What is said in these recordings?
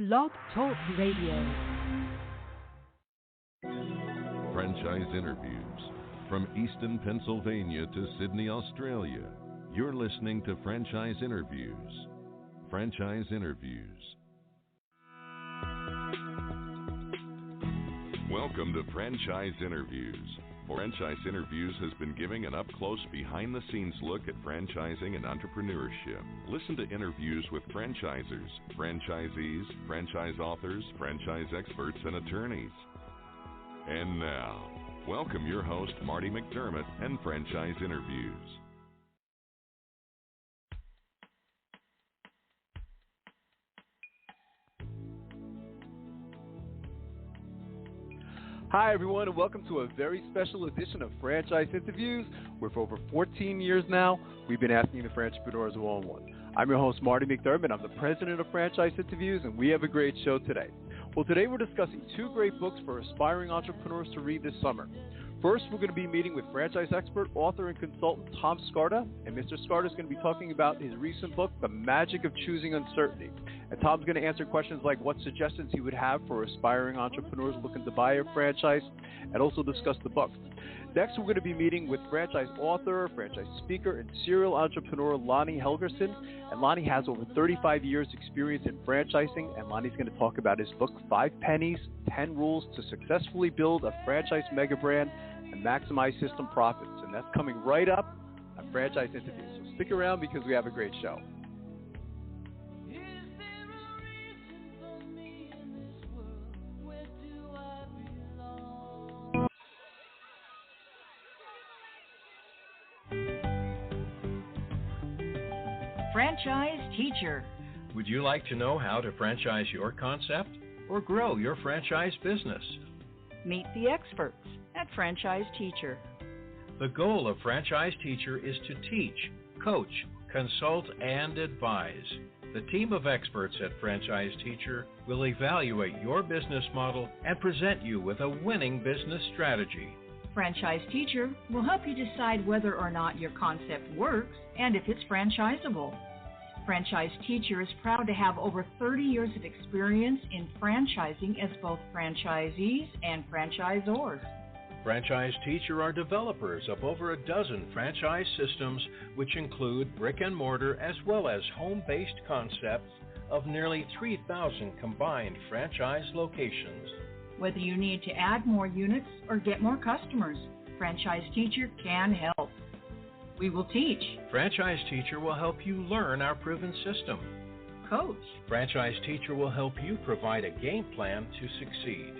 Blog Talk Radio. Franchise interviews. From Easton, Pennsylvania to Sydney, Australia, you're listening to Franchise Interviews. Franchise Interviews. Welcome to Franchise Interviews. Franchise Interviews has been giving an up-close, behind-the-scenes look at franchising and entrepreneurship. Listen to interviews with franchisers, franchisees, franchise authors, franchise experts, and attorneys. And now, welcome your host, Marty McDermott, and Franchise Interviews. Hi, everyone, and welcome to a very special edition of Franchise Interviews, where for over 14 years now, we've been asking the frantrepreneurs one-on-one. I'm your host, Marty McDermott. I'm the president of Franchise Interviews, and we have a great show today. Well, today we're discussing two great books for aspiring entrepreneurs to read this summer. First, we're going to be meeting with franchise expert, author, and consultant Tom Scarda, and Mr. Scarda is going to be talking about his recent book, The Magic of Choosing Uncertainty. And Tom's going to answer questions like what suggestions he would have for aspiring entrepreneurs looking to buy a franchise, and also discuss the book. Next, we're going to be meeting with franchise author, franchise speaker, and serial entrepreneur Lonnie Helgerson. And Lonnie has over 35 years experience in franchising, and Lonnie's going to talk about his book, 5 Pennies, 10 Rules to Successfully Build a Franchise Mega Brand and Maximize System Profits. And that's coming right up on Franchise Interviews. So stick around because we have a great show. Franchise Teacher. Would you like to know how to franchise your concept or grow your franchise business? Meet the experts at Franchise Teacher. The goal of Franchise Teacher is to teach, coach, consult, and advise. The team of experts at Franchise Teacher will evaluate your business model and present you with a winning business strategy. Franchise Teacher will help you decide whether or not your concept works and if it's franchisable. Franchise Teacher is proud to have over 30 years of experience in franchising as both franchisees and franchisors. Franchise Teacher are developers of over a dozen franchise systems, which include brick and mortar as well as home-based concepts of nearly 3,000 combined franchise locations. Whether you need to add more units or get more customers, Franchise Teacher can help. We will teach. Franchise Teacher will help you learn our proven system. Coach. Franchise Teacher will help you provide a game plan to succeed.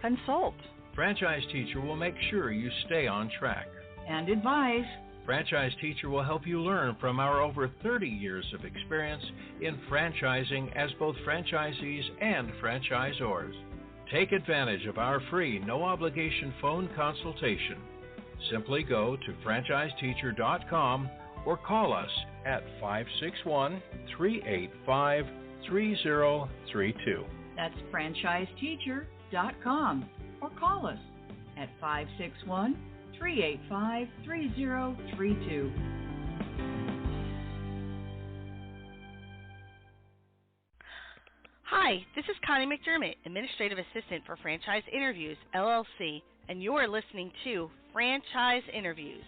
Consult. Franchise Teacher will make sure you stay on track. And advise. Franchise Teacher will help you learn from our over 30 years of experience in franchising as both franchisees and franchisors. Take advantage of our free, no-obligation phone consultation. Simply go to franchiseteacher.com or call us at 561-385-3032. That's franchiseteacher.com or call us at 561-385-3032. Hi, this is Connie McDermott, Administrative Assistant for Franchise Interviews, LLC, and you're listening to Franchise Interviews.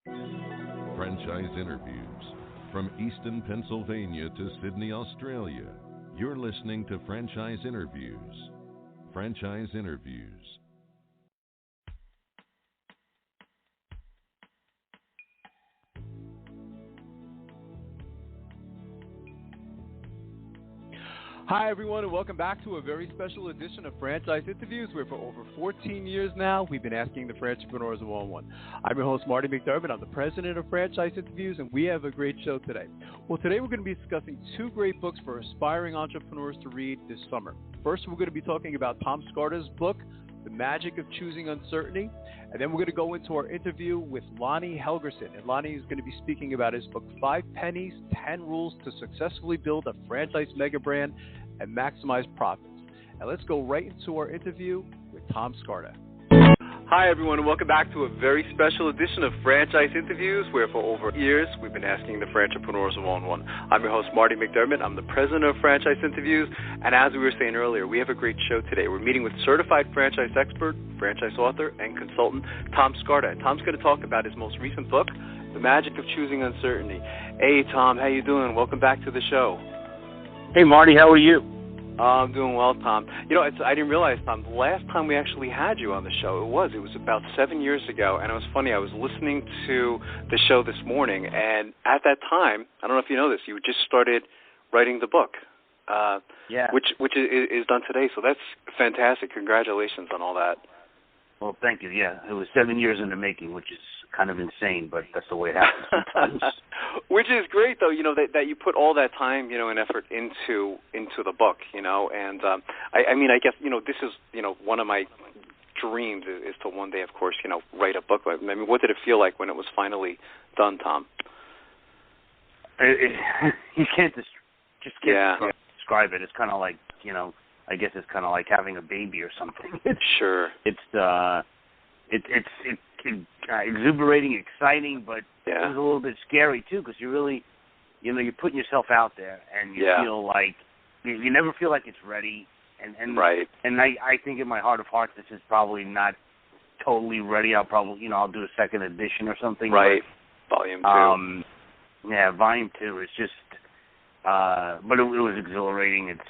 Franchise Interviews. From Easton, Pennsylvania to Sydney, Australia, you're listening to Franchise Interviews. Franchise Interviews. Hi, everyone, and welcome back to a very special edition of Franchise Interviews, where for over 14 years now, we've been asking the frantrepreneurs one-on-one. I'm your host, Marty McDermott. I'm the president of Franchise Interviews, and we have a great show today. Well, today we're going to be discussing two great books for aspiring entrepreneurs to read this summer. First, we're going to be talking about Tom Scarda's book, The Magic of Choosing Uncertainty, and then we're going to go into our interview with Lonnie Helgerson, and Lonnie is going to be speaking about his book, 5 Pennies, 10 Rules to Successfully Build a Franchise Mega Brand and Maximize Profits. Now let's go right into our interview with Tom Scarda. Hi, everyone, and welcome back to a very special edition of Franchise Interviews, where for over years we've been asking the frantrepreneurs one-on-one. I'm your host, Marty McDermott. I'm the president of Franchise Interviews, and as we were saying earlier, we have a great show today. We're meeting with certified franchise expert, franchise author, and consultant, Tom Scarda. And Tom's going to talk about his most recent book, The Magic of Choosing Uncertainty. Hey, Tom, how you doing? Welcome back to the show. Hey, Marty, how are you? I'm doing well, Tom. You know, I didn't realize, Tom, the last time we actually had you on the show, it was about 7 years ago, and it was funny. I was listening to the show this morning, and at that time, I don't know if you know this, you just started writing the book, which is done today, so that's fantastic. Congratulations on all that. Well, thank you. Yeah, it was 7 years in the making, which is kind of insane, but that's the way it happens sometimes. Which is great, though, you know, that you put all that time, you know, and effort into the book, you know, and I mean, I guess, you know, this is, you know, one of my dreams is to one day, of course, you know, write a book. I mean, what did it feel like when it was finally done, Tom? You can't describe it. It's kind of like, you know, I guess it's kind of like having a baby or something. Sure. It's exuberating, exciting, but it was a little bit scary too, because you really, you know, you're putting yourself out there, and you feel like you never feel like it's ready, and right. And I think in my heart of hearts, this is probably not totally ready. I'll do a second edition or something. Right. Volume 2. Yeah, Volume 2 is just, but it was exhilarating. It's,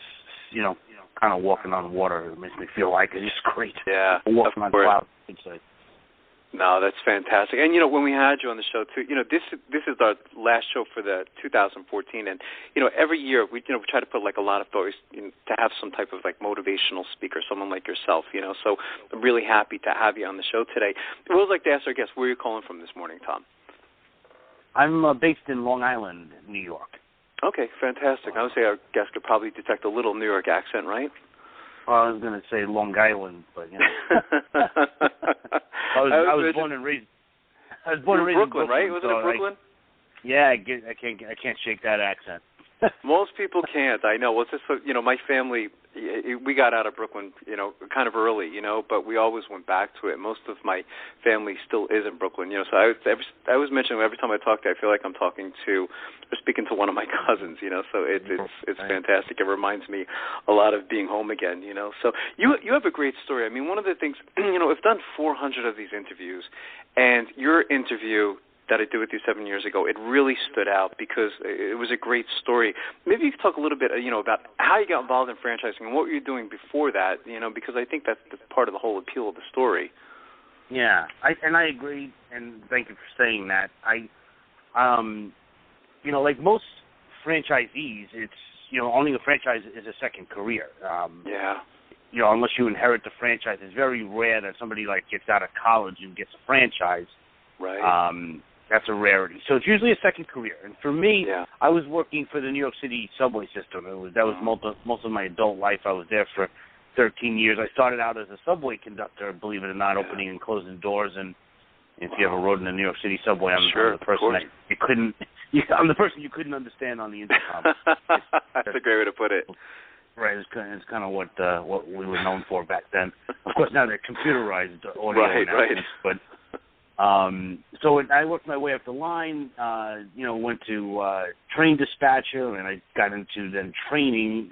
you know, kind of walking on water. It makes me feel like it's just great. Yeah, walking on clouds, I'd say. No, that's fantastic. And, you know, when we had you on the show, too, you know, this is our last show for the 2014. And, you know, every year we try to put, like, a lot of thought to have some type of, like, motivational speaker, someone like yourself, you know. So I'm really happy to have you on the show today. I would like to ask our guest, where are you calling from this morning, Tom? I'm based in Long Island, New York. Okay, fantastic. I would say our guest could probably detect a little New York accent, right? Well, I was going to say Long Island, but, you know. I was born and raised. I was born and raised in Brooklyn, right? Was it in Brooklyn? I can't shake that accent. Most people can't. I know. Well, it's just, you know, my family, we got out of Brooklyn, you know, kind of early, you know, but we always went back to it. Most of my family still is in Brooklyn, you know. So I was mentioning every time I talk to you, I feel like I'm speaking to one of my cousins, you know. So it's fantastic. It reminds me a lot of being home again, you know. So you have a great story. I mean, one of the things, you know, I've done 400 of these interviews, and your interview that I did with you 7 years ago, it really stood out because it was a great story. Maybe you could talk a little bit, you know, about how you got involved in franchising and what were you doing before that, you know, because I think that's part of the whole appeal of the story. Yeah, I agree, and thank you for saying that. You know, like most franchisees, it's, you know, owning a franchise is a second career. You know, unless you inherit the franchise, it's very rare that somebody, like, gets out of college and gets a franchise. Right. That's a rarity. So it's usually a second career. And for me, I was working for the New York City subway system. That was most of my adult life. I was there for 13 years. I started out as a subway conductor, believe it or not, opening and closing doors. And if you ever rode in the New York City subway, I'm the person that I'm the person you couldn't understand on the intercom. That's a great way to put it. Right, it's kind of what we were known for back then. Of course, now they're computerized audio announcements, but. So I worked my way up the line, you know, went to train dispatcher, and I got into then training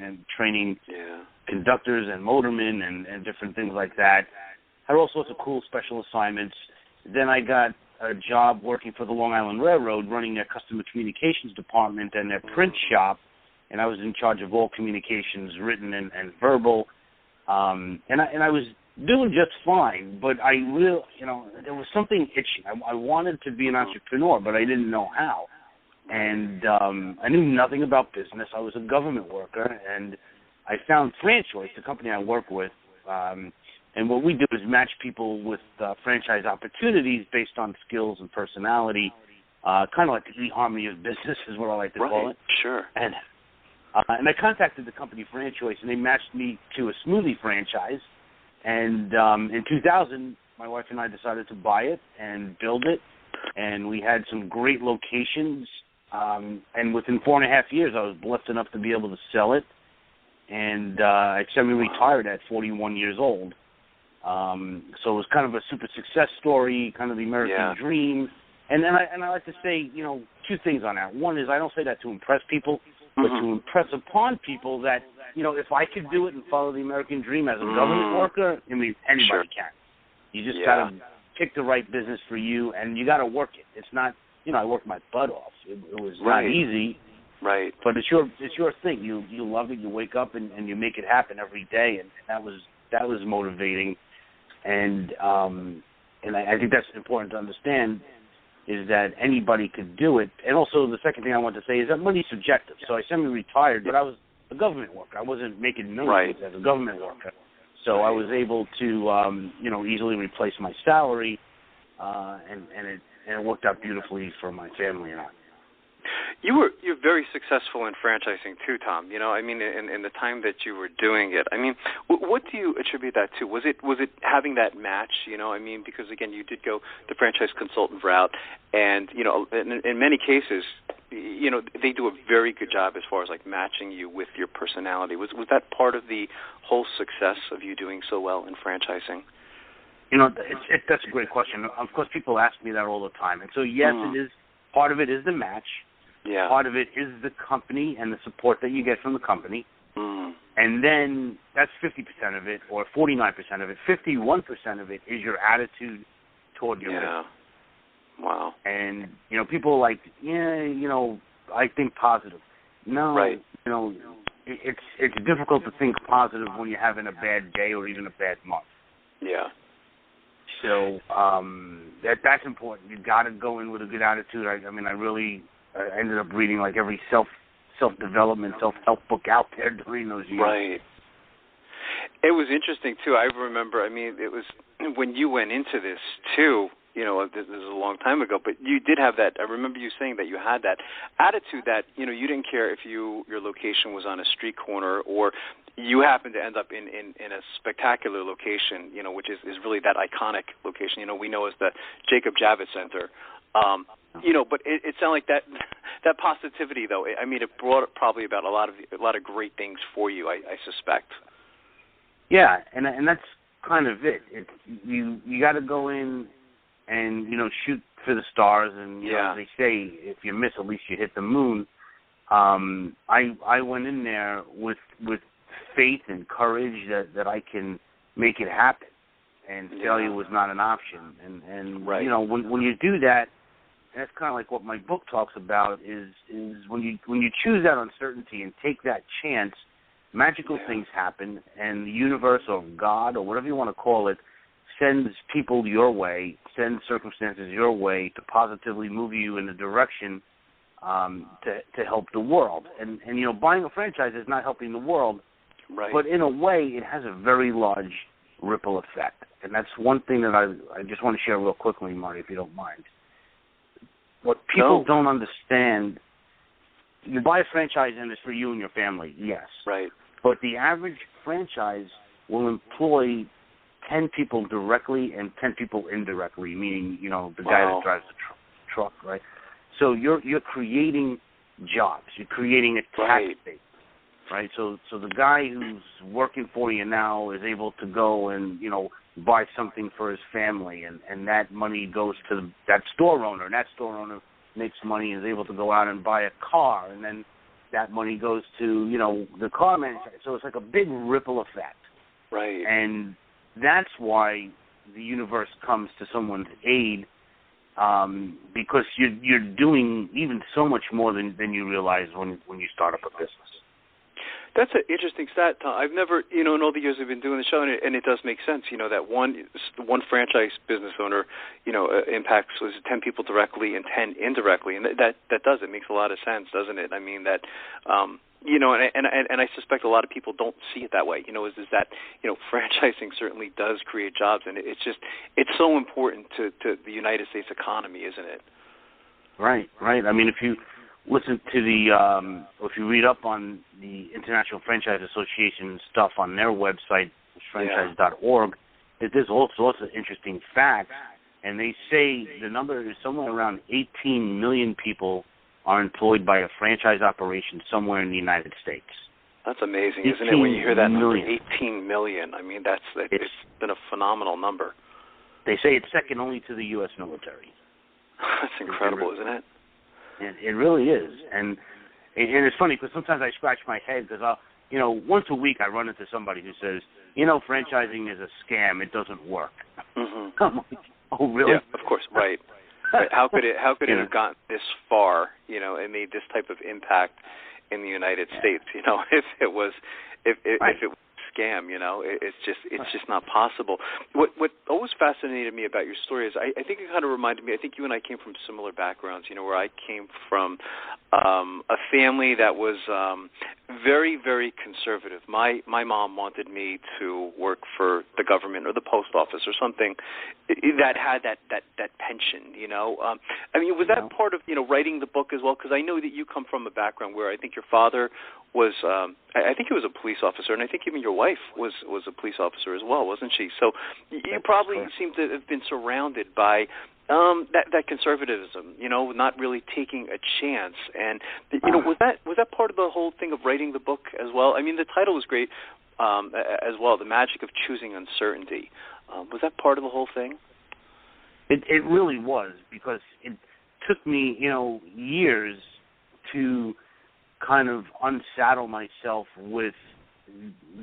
conductors and motormen and different things like that. Had all sorts of cool special assignments. Then I got a job working for the Long Island Railroad, running their customer communications department and their print shop, and I was in charge of all communications, written and verbal. And I was doing just fine, but I really, you know, there was something itching. I wanted to be an entrepreneur, but I didn't know how. And I knew nothing about business. I was a government worker, and I found FranChoice, the company I work with, and what we do is match people with franchise opportunities based on skills and personality, kind of like the eHarmony of business is what I like to call it. Sure. And I contacted the company FranChoice, and they matched me to a smoothie franchise. And in 2000, my wife and I decided to buy it and build it, and we had some great locations. And within 4.5 years, I was blessed enough to be able to sell it. And I semi-retired at 41 years old. So it was kind of a super success story, kind of the American dream. And then I like to say, two things on that. One is I don't say that to impress people, but to impress upon people that, if I could do it and follow the American dream as a government worker, anybody can. You just got to pick the right business for you, and you got to work it. It's not, I worked my butt off. It was not easy. Right. But it's your thing. You love it. You wake up and you make it happen every day, and that was motivating. And I think that's important to understand, is that anybody could do it. And also the second thing I want to say is that money's subjective. So I semi-retired, but I was a government worker. I wasn't making millions as a government worker. So I was able to, easily replace my salary, and it worked out beautifully for my family and I. You're very successful in franchising too, Tom. In the time that you were doing it. What do you attribute that to? Was it having that match? Because again, you did go the franchise consultant route, and in many cases, they do a very good job as far as like matching you with your personality. Was that part of the whole success of you doing so well in franchising? That's a great question. Of course, people ask me that all the time, and so yes, it is. Part of it is the match. Yeah. Part of it is the company and the support that you get from the company. And then that's 50% of it, or 49% of it. 51% of it is your attitude toward your business. Wow. And, people are like, I think positive. No. Right. It's difficult to think positive when you're having a bad day or even a bad month. Yeah. So that's important. You got to go in with a good attitude. I ended up reading like every self-development, self-help book out there during those years. Right. It was interesting too. I remember. It was when you went into this too. This is a long time ago, but you did have that. I remember you saying that you had that attitude that you didn't care if your location was on a street corner or you happened to end up in a spectacular location, which is really that iconic location, we know as the Jacob Javits Center. But it sounded like that positivity, though. It brought probably about a lot of great things for you, I suspect. Yeah, and that's kind of it. You got to go in and shoot for the stars, and as they say, if you miss, at least you hit the moon. I went in there with faith and courage that I can make it happen, and failure was not an option. And when you do that, that's kind of like what my book talks about is when you choose that uncertainty and take that chance, magical things happen, and the universe or God or whatever you want to call it sends people your way, sends circumstances your way to positively move you in a direction to help the world. And buying a franchise is not helping the world, but in a way it has a very large ripple effect. And that's one thing that I just want to share real quickly, Marty, if you don't mind. What people don't understand, you buy a franchise and it's for you and your family, yes. Right. But the average franchise will employ 10 people directly and 10 people indirectly, meaning, the guy that drives the truck, right? So you're creating jobs. You're creating a tax base, right? So the guy who's working for you now is able to go and, buy something for his family, and that money goes to that store owner, and that store owner makes money and is able to go out and buy a car, and then that money goes to, the car manufacturer. So it's like a big ripple effect. Right. And that's why the universe comes to someone's aid, because you're doing even so much more than you realize when you start up a business. That's an interesting stat, Tom. I've never, in all the years I've been doing the show, and it does make sense, that one franchise business owner, impacts 10 people directly and 10 indirectly, and that does. It makes a lot of sense, doesn't it? And I suspect a lot of people don't see it that way. Is that franchising certainly does create jobs, and it's so important to the United States economy, isn't it? Right. If you listen to if you read up on the International Franchise Association stuff on their website, franchise.org, there's all sorts of interesting facts, and they say the number is somewhere around 18 million people are employed by a franchise operation somewhere in the United States. That's amazing, isn't it? When you hear that number, 18 million. I mean, it's been a phenomenal number. They say it's second only to the U.S. military. That's incredible, isn't it? It really is, and it's funny because sometimes I scratch my head because once a week I run into somebody who says, franchising is a scam. It doesn't work. Mm-hmm. I'm like, oh, really? Yeah, of course, right. Right. How could it have gotten this far, and made this type of impact in the United States, if it was a scam, it's just not possible. What always fascinated me about your story is I think it kind of reminded me, I think you and I came from similar backgrounds, where I came from a family that was very, very conservative. My mom wanted me to work for the government or the post office or something that had that pension, was that part of, writing the book as well? Because I know that you come from a background where I think your father was, I think he was a police officer, and I think even your wife was a police officer as well, wasn't she? So you probably seem to have been surrounded by that conservatism, not really taking a chance. And was that part of the whole thing of writing the book as well? I mean, the title was great as well, The Magic of Choosing Uncertainty. Was that part of the whole thing? It really was, because it took me, years to kind of unsaddle myself with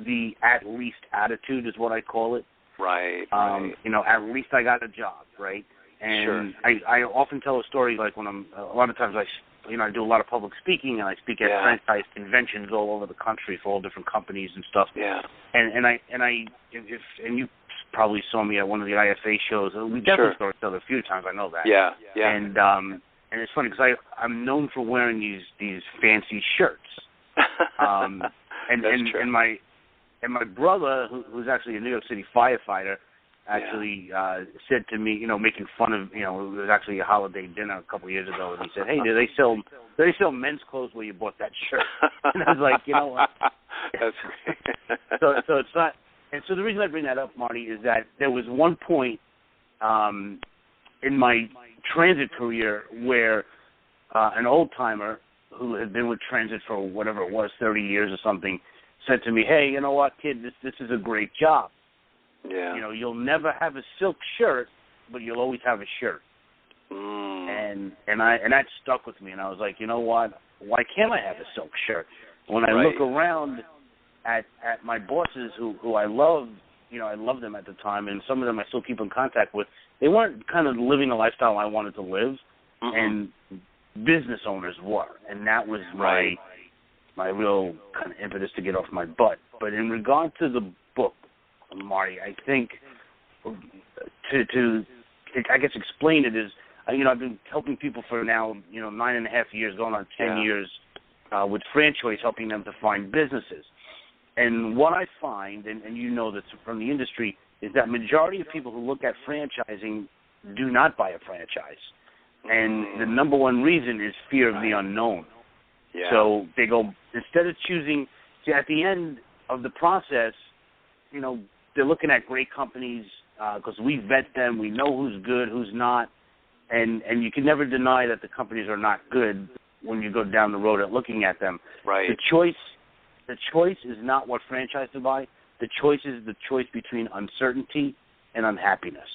the at least attitude is what I call it. Right. At least I got a job, right? And sure. I often tell a story, like when a lot of times I do a lot of public speaking, and I speak at franchise conventions all over the country for all different companies and stuff. Yeah. And you probably saw me at one of the IFA shows. We definitely saw each other a few times. I know that. Yeah. And it's funny because I'm known for wearing these fancy shirts. That's true. And my brother, who's actually a New York City firefighter, actually said to me, making fun of, it was actually a holiday dinner a couple of years ago, and he said, "Hey, do they sell men's clothes where you bought that shirt?" And I was like, you know what? That's great. So it's not. And so the reason I bring that up, Marty, is that there was one point in my transit career where an old-timer who had been with transit for whatever it was, 30 years or something, said to me, "Hey, you know what, kid, this is a great job. Yeah. You'll never have a silk shirt, but you'll always have a shirt." Mm. And that stuck with me, and I was like, you know what? Why can't I have a silk shirt? When I look around at my bosses who I love, I loved them at the time, and some of them I still keep in contact with, they weren't kind of living the lifestyle I wanted to live, and business owners were, and that was my real kind of impetus to get off my butt. But in regard to the book, Marty, I think to I guess explain it is, I've been helping people for now, 9.5 years, going on 10 years with franchise, helping them to find businesses. And what I find, and you know this from the industry, is that majority of people who look at franchising do not buy a franchise. And the number one reason is fear of the unknown. Yeah. So they go, instead of choosing, at the end of the process, they're looking at great companies because we vet them, we know who's good, who's not, and you can never deny that the companies are not good when you go down the road at looking at them. Right. The choice is not what franchise to buy. The choice is the choice between uncertainty and unhappiness.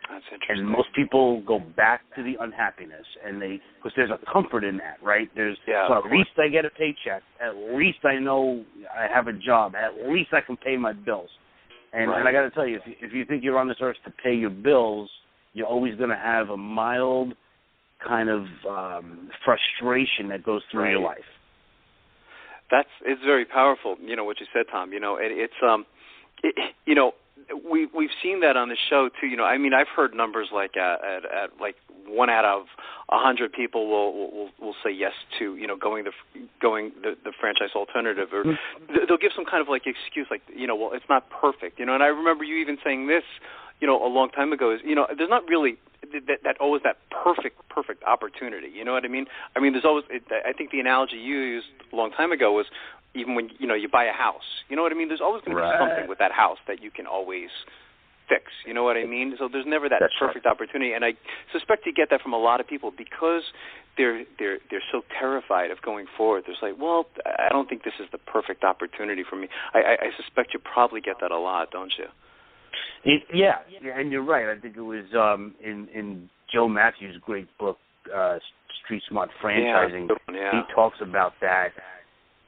That's interesting. And most people go back to the unhappiness, and because there's a comfort in that, right? So at least I get a paycheck. At least I know I have a job. At least I can pay my bills. And I got to tell you, if you think you're on this earth to pay your bills, you're always going to have a mild kind of frustration that goes through your life. It's very powerful, what you said, Tom. We've seen that on the show too. I've heard numbers like at like 1 out of 100 people will say yes to going the franchise alternative, or they'll give some kind of like excuse like well, it's not perfect, and I remember you even saying this a long time ago is there's not really that always that perfect opportunity. You know what I mean? There's always. I think the analogy you used a long time ago was even when you buy a house. You know what I mean? There's always going to be something with that house that you can always fix. You know what I mean? So there's never that That's perfect opportunity, and I suspect you get that from a lot of people because they're so terrified of going forward. They're like, well, I don't think this is the perfect opportunity for me. I suspect you probably get that a lot, don't you? Yeah, and you're right. I think it was in Joe Matthews' great book, Street Smart Franchising. Yeah. He talks about that.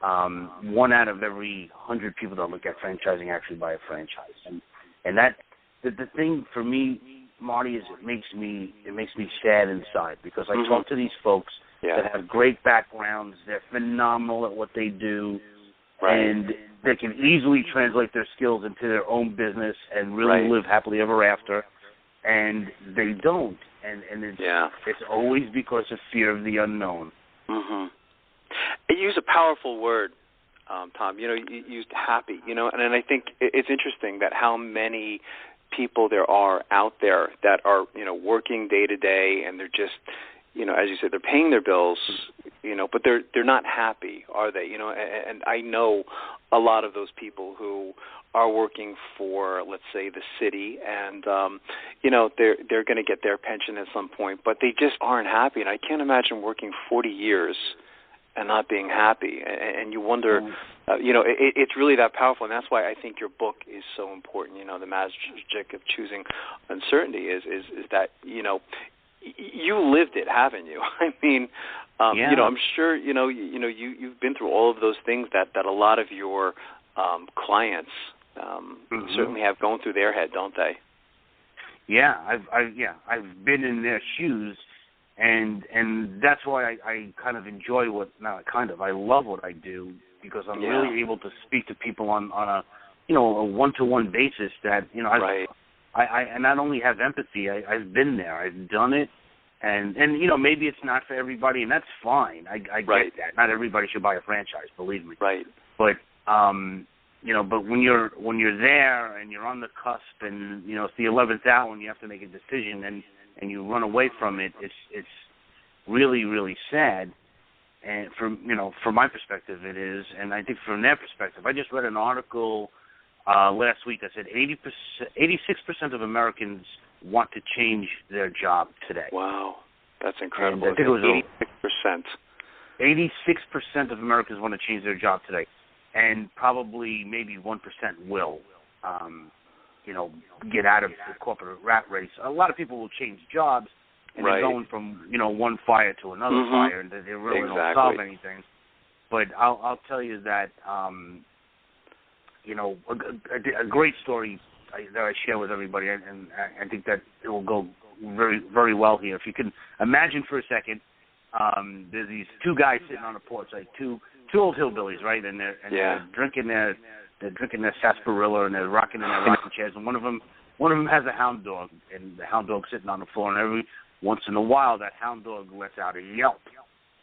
1 out of every 100 people that look at franchising actually buy a franchise, and that the thing for me, Marty, is it makes me sad inside because I talk to these folks that have great backgrounds. They're phenomenal at what they do, and they can easily translate their skills into their own business and really live happily ever after, and they don't. And it's always because of fear of the unknown. Mm-hmm. You use a powerful word, Tom. You used happy. And I think it's interesting that how many people there are out there that are working day to day, and they're just as you said, they're paying their bills, but they're not happy, are they? And I know a lot of those people who are working for, let's say, the city, and they're going to get their pension at some point, but they just aren't happy. And I can't imagine working 40 years and not being happy. And you wonder, it's really that powerful, and that's why I think your book is so important. The magic of choosing uncertainty is that you lived it, haven't you? I mean, I'm sure you've been through all of those things that a lot of your clients certainly have going through their head, don't they? Yeah, I've been in their shoes, and that's why I kind of enjoy I love what I do, because I'm really able to speak to people on a one-to-one basis that I not only have empathy, I've been there, I've done it, and maybe it's not for everybody, and that's fine. I get that. Not everybody should buy a franchise, believe me. Right. But but when you're there and you're on the cusp, and it's the 11th hour and you have to make a decision, and you run away from it, it's really, really sad. And from my perspective, it is, and I think from their perspective, I just read an article last week that said 86% of Americans want to change their job today. Wow, that's incredible. And I think it was 86%. 86% of Americans want to change their job today, and probably maybe 1% will, get out of the corporate rat race. A lot of people will change jobs, and they're going from one fire to another fire, and they really don't solve anything. But I'll tell you that a great story that I share with everybody, and I think that it will go very, very well here. If you can imagine for a second, there's these two guys sitting on a porch, like two old hillbillies, right? And they're drinking their sarsaparilla, and they're rocking in their rocking chairs. And one of them has a hound dog, and the hound dog's sitting on the floor. And every once in a while, that hound dog lets out a yelp.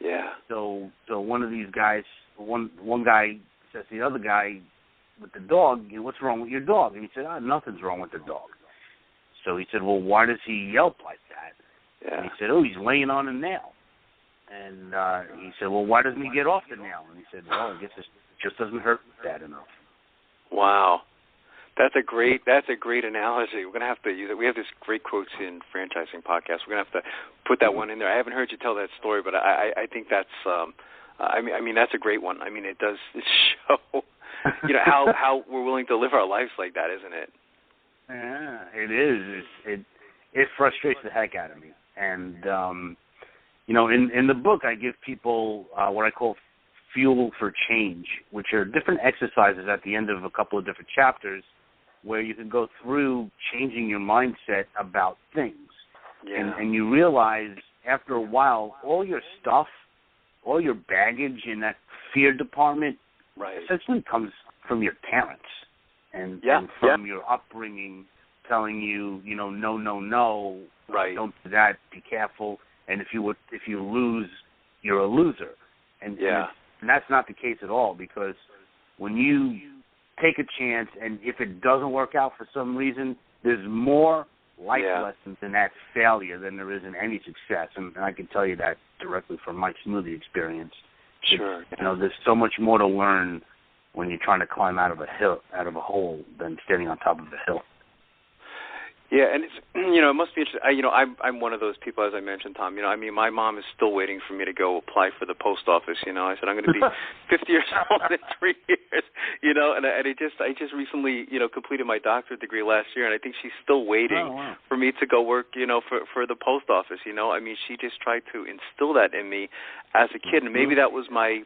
Yeah. So one of these guys, one guy says to the other guy with the dog, "What's wrong with your dog?" And he said, "Nothing's wrong with the dog." So he said, "Well, why does he yelp like that?" Yeah. And he said, "Oh, he's laying on a nail." And he said, "Well, why doesn't he get off the nail?" And he said, "Well, I guess it just doesn't hurt bad enough." Wow. That's a great analogy. We're going to have to use it. We have this great quotes in franchising podcast. We're going to have to put that one in there. I haven't heard you tell that story, but I think that's I mean that's a great one. I mean, it does show how we're willing to live our lives like that, isn't it? Yeah, it is. It frustrates the heck out of me. And in the book, I give people what I call fuel for change, which are different exercises at the end of a couple of different chapters where you can go through changing your mindset about things. Yeah. And you realize after a while, all your stuff, all your baggage in that fear department essentially comes from your parents and from your upbringing telling you, no, don't do that, be careful, and if you lose, you're a loser. And that's not the case at all, because when you take a chance, and if it doesn't work out for some reason, there's more life lessons in that failure than there is in any success. And I can tell you that directly from my smoothie experience. Sure. There's so much more to learn when you're trying to climb out of a hole than standing on top of a hill. Yeah, and it's, it must be interesting. I'm one of those people, as I mentioned, Tom. My mom is still waiting for me to go apply for the post office. I said I'm going to be 50 years old in 3 years. And I just recently, completed my doctorate degree last year, and I think she's still waiting for me to go work, for the post office. She just tried to instill that in me as a kid, and maybe that was my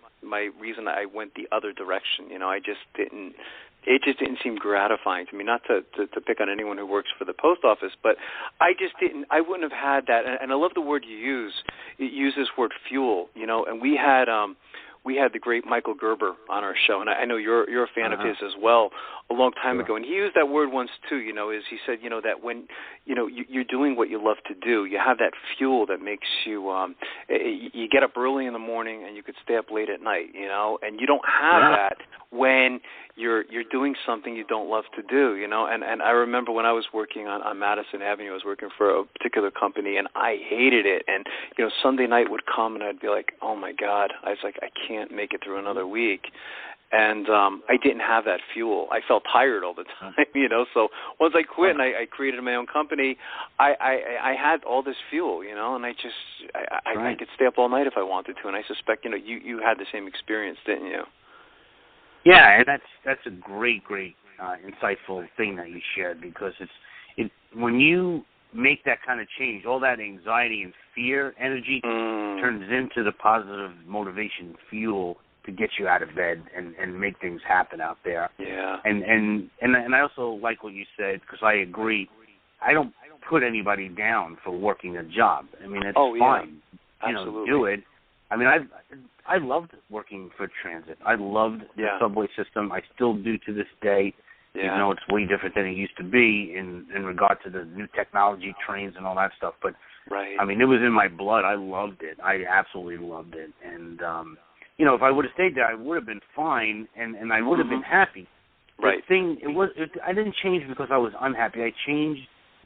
reason I went the other direction. It just didn't seem gratifying to me, not to pick on anyone who works for the post office, but I wouldn't have had that. And I love the word you use. You use this word fuel, and we had the great Michael Gerber on our show, and I know you're a fan of his as well, a long time ago. And he used that word once too, is he said, that when, you're doing what you love to do, you have that fuel that makes you, you get up early in the morning and you could stay up late at night, and you don't have that when you're doing something you don't love to do, and I remember when I was working on Madison Avenue, I was working for a particular company, and I hated it, and, Sunday night would come, and I'd be like, oh my God, I was like, I can't make it through another week. And I didn't have that fuel. I felt tired all the time, So once I quit and I created my own company, I had all this fuel, and I could stay up all night if I wanted to. And I suspect, you had the same experience, didn't you? Yeah, and that's a great insightful thing that you shared, because it's when you make that kind of change, all that anxiety and fear energy turns into the positive motivation fuel to get you out of bed and make things happen out there. Yeah. And I also like what you said, because I agree. I don't put anybody down for working a job. It's fine. Absolutely. Do it. I loved working for transit. I loved the subway system. I still do to this day. Yeah. Even though it's way different than it used to be in regard to the new technology, trains, and all that stuff. But, it was in my blood. I loved it. I absolutely loved it. And, if I would have stayed there, I would have been fine, and I would have been happy. Right. I didn't change because I was unhappy. I changed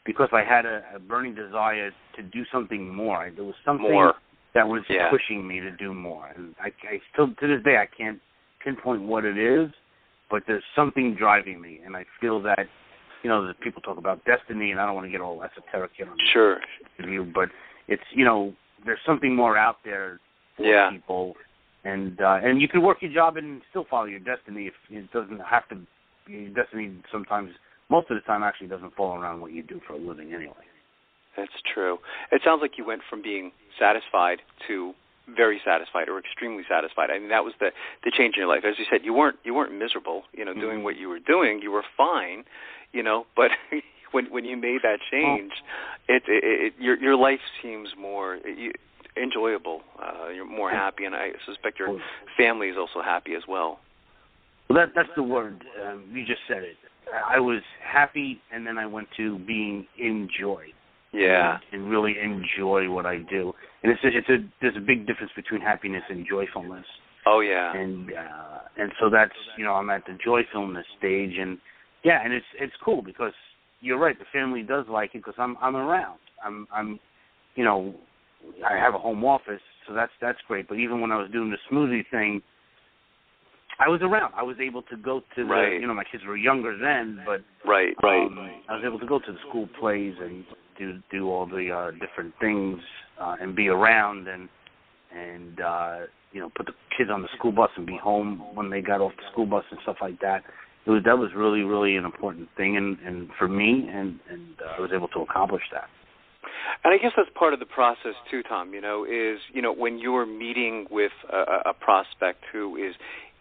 because I had a burning desire to do something more. There was something that was pushing me to do more. And I still, to this day, I can't pinpoint what it is, but there's something driving me, and I feel that, that people talk about destiny, and I don't want to get all esoteric here on the interview, but it's, there's something more out there for people, and you can work your job and still follow your destiny. If it doesn't have to, your destiny sometimes, most of the time, actually doesn't fall around what you do for a living anyway. That's true. It sounds like you went from being satisfied to very satisfied or extremely satisfied. That was the change in your life. As you said, you weren't miserable, doing what you were doing. You were fine, but when you made that change, your life seems more enjoyable. You're more happy, and I suspect your family is also happy as well. Well, that's the word. You just said it. I was happy, and then I went to being enjoyed. Yeah. And really enjoy what I do. And there's a big difference between happiness and joyfulness. Oh yeah. And so that's, I'm at the joyfulness stage, and it's cool because you're right, the family does like it because I'm around. I'm I have a home office, so that's great. But even when I was doing the smoothie thing, I was around. I was able to go to the, my kids were younger then, but I was able to go to the school plays and do all the different things and be around and put the kids on the school bus and be home when they got off the school bus and stuff like that. That was really, really an important thing and for me, and I was able to accomplish that. And I guess that's part of the process too, Tom, is, when you're meeting with a prospect who is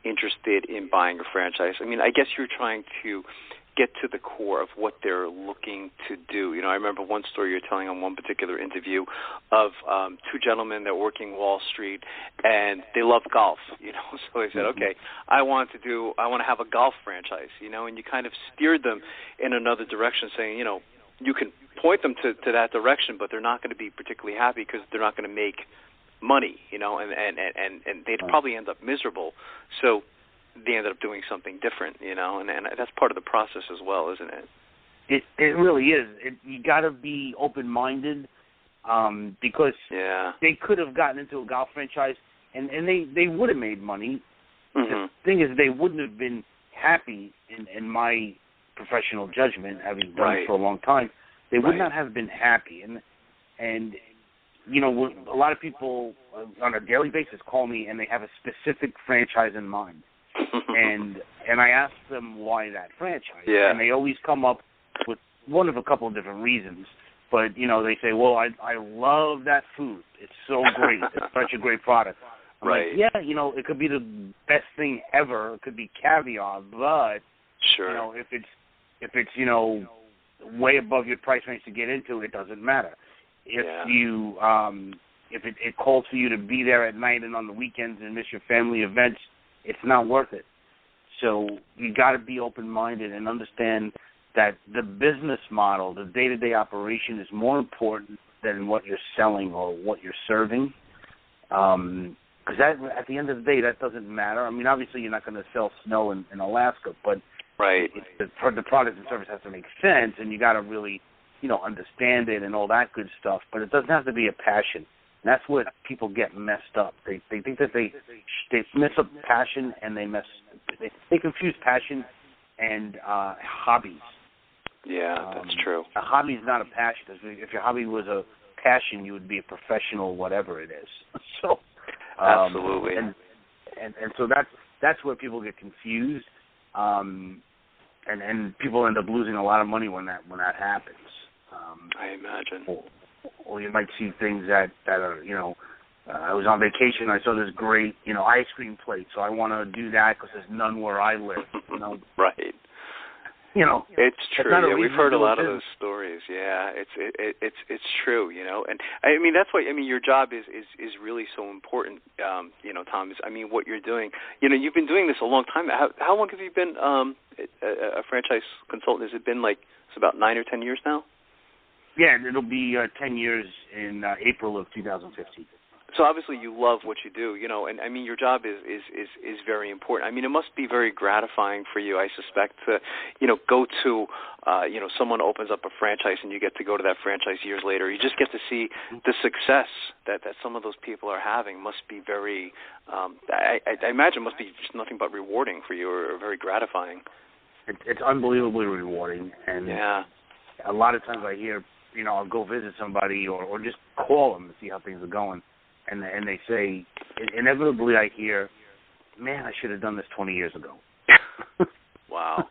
interested in buying a franchise, I guess you're trying to get to the core of what they're looking to do. I remember one story you're telling on one particular interview of two gentlemen that were working Wall Street, and they love golf, So they said, okay, I want to have a golf franchise, and you kind of steered them in another direction, saying, you can point them to that direction, but they're not going to be particularly happy because they're not going to make money, and they'd probably end up miserable. So they ended up doing something different, and that's part of the process as well, isn't it? It really is. You got to be open-minded because they could have gotten into a golf franchise and they would have made money. The thing is, they wouldn't have been happy in my professional judgment, having done it for a long time. they would not have been happy. And you know, a lot of people on a daily basis call me and they have a specific franchise in mind. and I ask them why that franchise. Yeah. And they always come up with one of a couple of different reasons. But, you know, they say, well, I love that food. It's so great. It's such a great product. I'm like, yeah, you know, it could be the best thing ever. It could be caviar, but, sure, you know, if it's, you know, way above your price range to get into, it doesn't matter. If you, if it calls for you to be there at night and on the weekends and miss your family events, it's not worth it. So you got to be open-minded and understand that the business model, the day-to-day operation, is more important than what you're selling or what you're serving. Because at the end of the day, that doesn't matter. I mean, obviously, you're not going to sell snow in Alaska, but the product and service has to make sense, and you got to really, you know, understand it and all that good stuff. But it doesn't have to be a passion. And that's where people get messed up. They think that they mess up passion, and they confuse passion and hobbies. Yeah, that's true. A hobby is not a passion. If your hobby was a passion, you would be a professional, whatever it is. So, absolutely. And so that's where people get confused, and people end up losing a lot of money when that happens. I imagine. Or you might see things that are, you know, I was on vacation. I saw this great, you know, ice cream plate, so I want to do that because there's none where I live. You know, right. You know, it's true. Yeah, we've heard a lot of those stories. Yeah, it's true. You know, and I mean that's why. I mean, your job is really so important. You know, Tom. I mean, what you're doing. You know, you've been doing this a long time. How long have you been a franchise consultant? Has it been like it's about 9 or 10 years now? Yeah, it'll be 10 years in April of 2015. So obviously you love what you do, you know, and I mean your job is very important. I mean it must be very gratifying for you, I suspect, to, you know, go to, you know, someone opens up a franchise and you get to go to that franchise years later. You just get to see the success that some of those people are having. Must be very, I imagine must be just nothing but rewarding for you, or very gratifying. It's unbelievably rewarding, and a lot of times I hear, you know, I'll go visit somebody or just call them to see how things are going. And they say, inevitably I hear, man, I should have done this 20 years ago. Wow.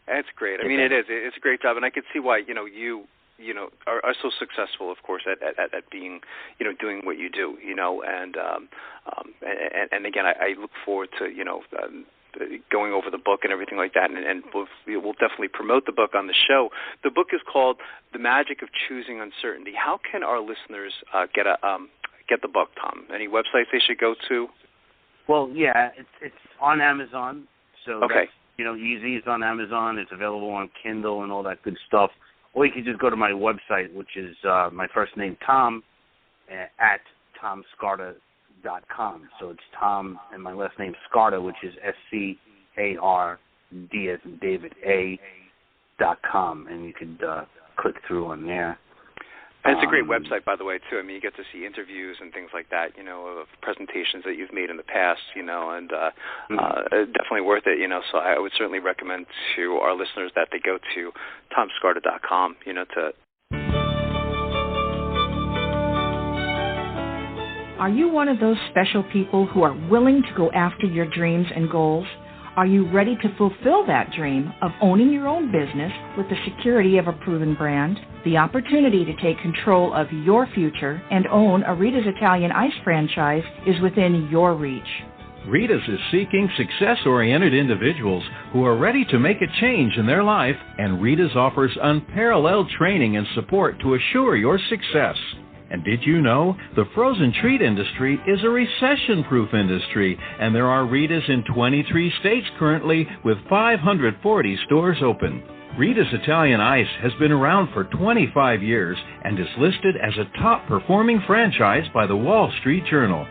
That's great. I mean, it is. It's a great job. And I can see why, you know, you are so successful, of course, at being, you know, doing what you do, you know. And again, I look forward to, you know, going over the book and everything like that, and we'll definitely promote the book on the show. The book is called The Magic of Choosing Uncertainty. How can our listeners get the book, Tom? Any websites they should go to? Well, yeah, it's on Amazon, so that's, you know, easy. It's on Amazon. It's available on Kindle and all that good stuff. Or you can just go to my website, which is my first name, Tom, at tomscarda.com. So it's Tom and my last name, Scarda, which is SCARD as in David, .com, and you could click through on there. And it's a great website, by the way, too. I mean, you get to see interviews and things like that, you know, of presentations that you've made in the past, you know, and definitely worth it, you know. So I would certainly recommend to our listeners that they go to tomscarda.com, you know, to... Are you one of those special people who are willing to go after your dreams and goals? Are you ready to fulfill that dream of owning your own business with the security of a proven brand? The opportunity to take control of your future and own a Rita's Italian Ice franchise is within your reach. Rita's is seeking success-oriented individuals who are ready to make a change in their life, and Rita's offers unparalleled training and support to assure your success. And did you know the frozen treat industry is a recession-proof industry, and there are Rita's in 23 states currently with 540 stores open. Rita's Italian Ice has been around for 25 years and is listed as a top-performing franchise by the Wall Street Journal.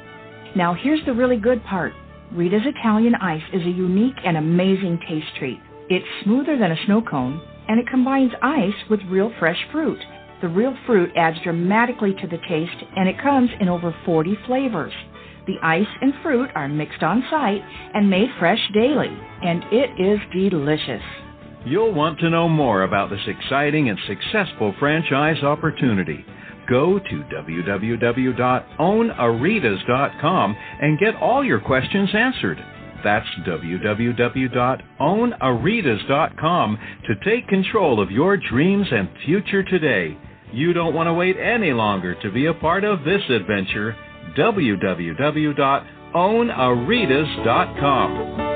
Now here's the really good part. Rita's Italian Ice is a unique and amazing taste treat. It's smoother than a snow cone, and it combines ice with real fresh fruit. The real fruit adds dramatically to the taste, and it comes in over 40 flavors. The ice and fruit are mixed on site and made fresh daily, and it is delicious. You'll want to know more about this exciting and successful franchise opportunity. Go to www.ownaritas.com and get all your questions answered. That's www.ownaritas.com to take control of your dreams and future today. You don't want to wait any longer to be a part of this adventure. www.ownaritas.com.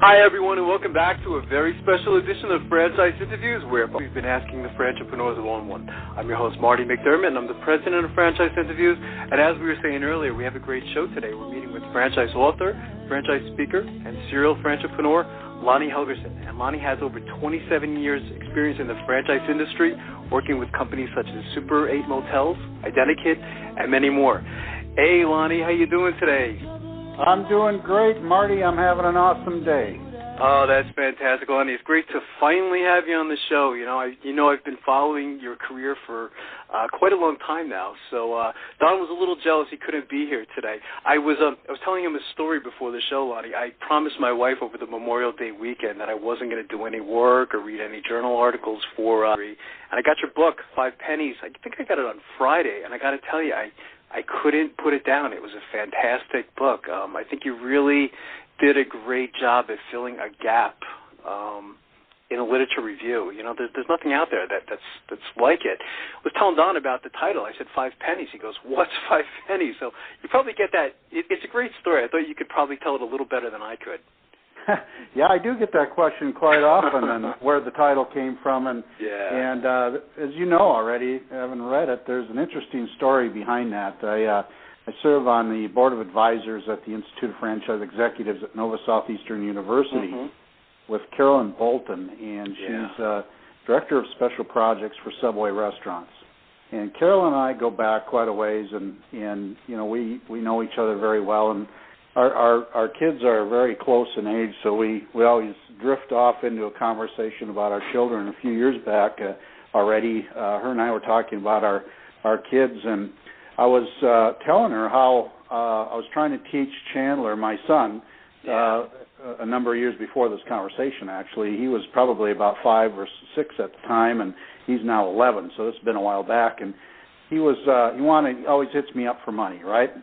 Hi, everyone, and welcome back to a very special edition of Franchise Interviews, where we've been asking the frantrepreneurs one-on-one. I'm your host, Marty McDermott, and I'm the president of Franchise Interviews. And as we were saying earlier, we have a great show today. We're meeting with franchise author, franchise speaker, and serial frantrepreneur, Lonnie Helgerson. And Lonnie has over 27 years' experience in the franchise industry, working with companies such as Super 8 Motels, Ident-A-Kid, and many more. Hey, Lonnie, how you doing today? I'm doing great, Marty. I'm having an awesome day. Oh, that's fantastic, Lonnie. It's great to finally have you on the show. I've been following your career for quite a long time now. So Don was a little jealous he couldn't be here today. I was telling him a story before the show, Lonnie. I promised my wife over the Memorial Day weekend that I wasn't going to do any work or read any journal articles for and I got your book, 5 Pennies. I think I got it on Friday, and I got to tell you, I couldn't put it down. It was a fantastic book. I think you really did a great job at filling a gap in a literature review. There's nothing out there that's like it. I was telling Don about the title. I said 5 pennies. He goes, "What's 5 pennies?" So you probably get that. It's a great story. I thought you could probably tell it a little better than I could. Yeah, I do get that question quite often, and where the title came from. And as you know already, having read it, there's an interesting story behind that. I serve on the board of advisors at the Institute of Franchise Executives at Nova Southeastern University with Carolyn Bolton, and she's director of special projects for Subway restaurants. And Carolyn and I go back quite a ways, and we know each other very well, and our kids are very close in age, so we always drift off into a conversation about our children. A few years back already, her and I were talking about our kids, and I was telling her how I was trying to teach Chandler, my son, a number of years before this conversation, actually. He was probably about 5 or 6 at the time, and he's now 11, so this has been a while back. And he always hits me up for money, right?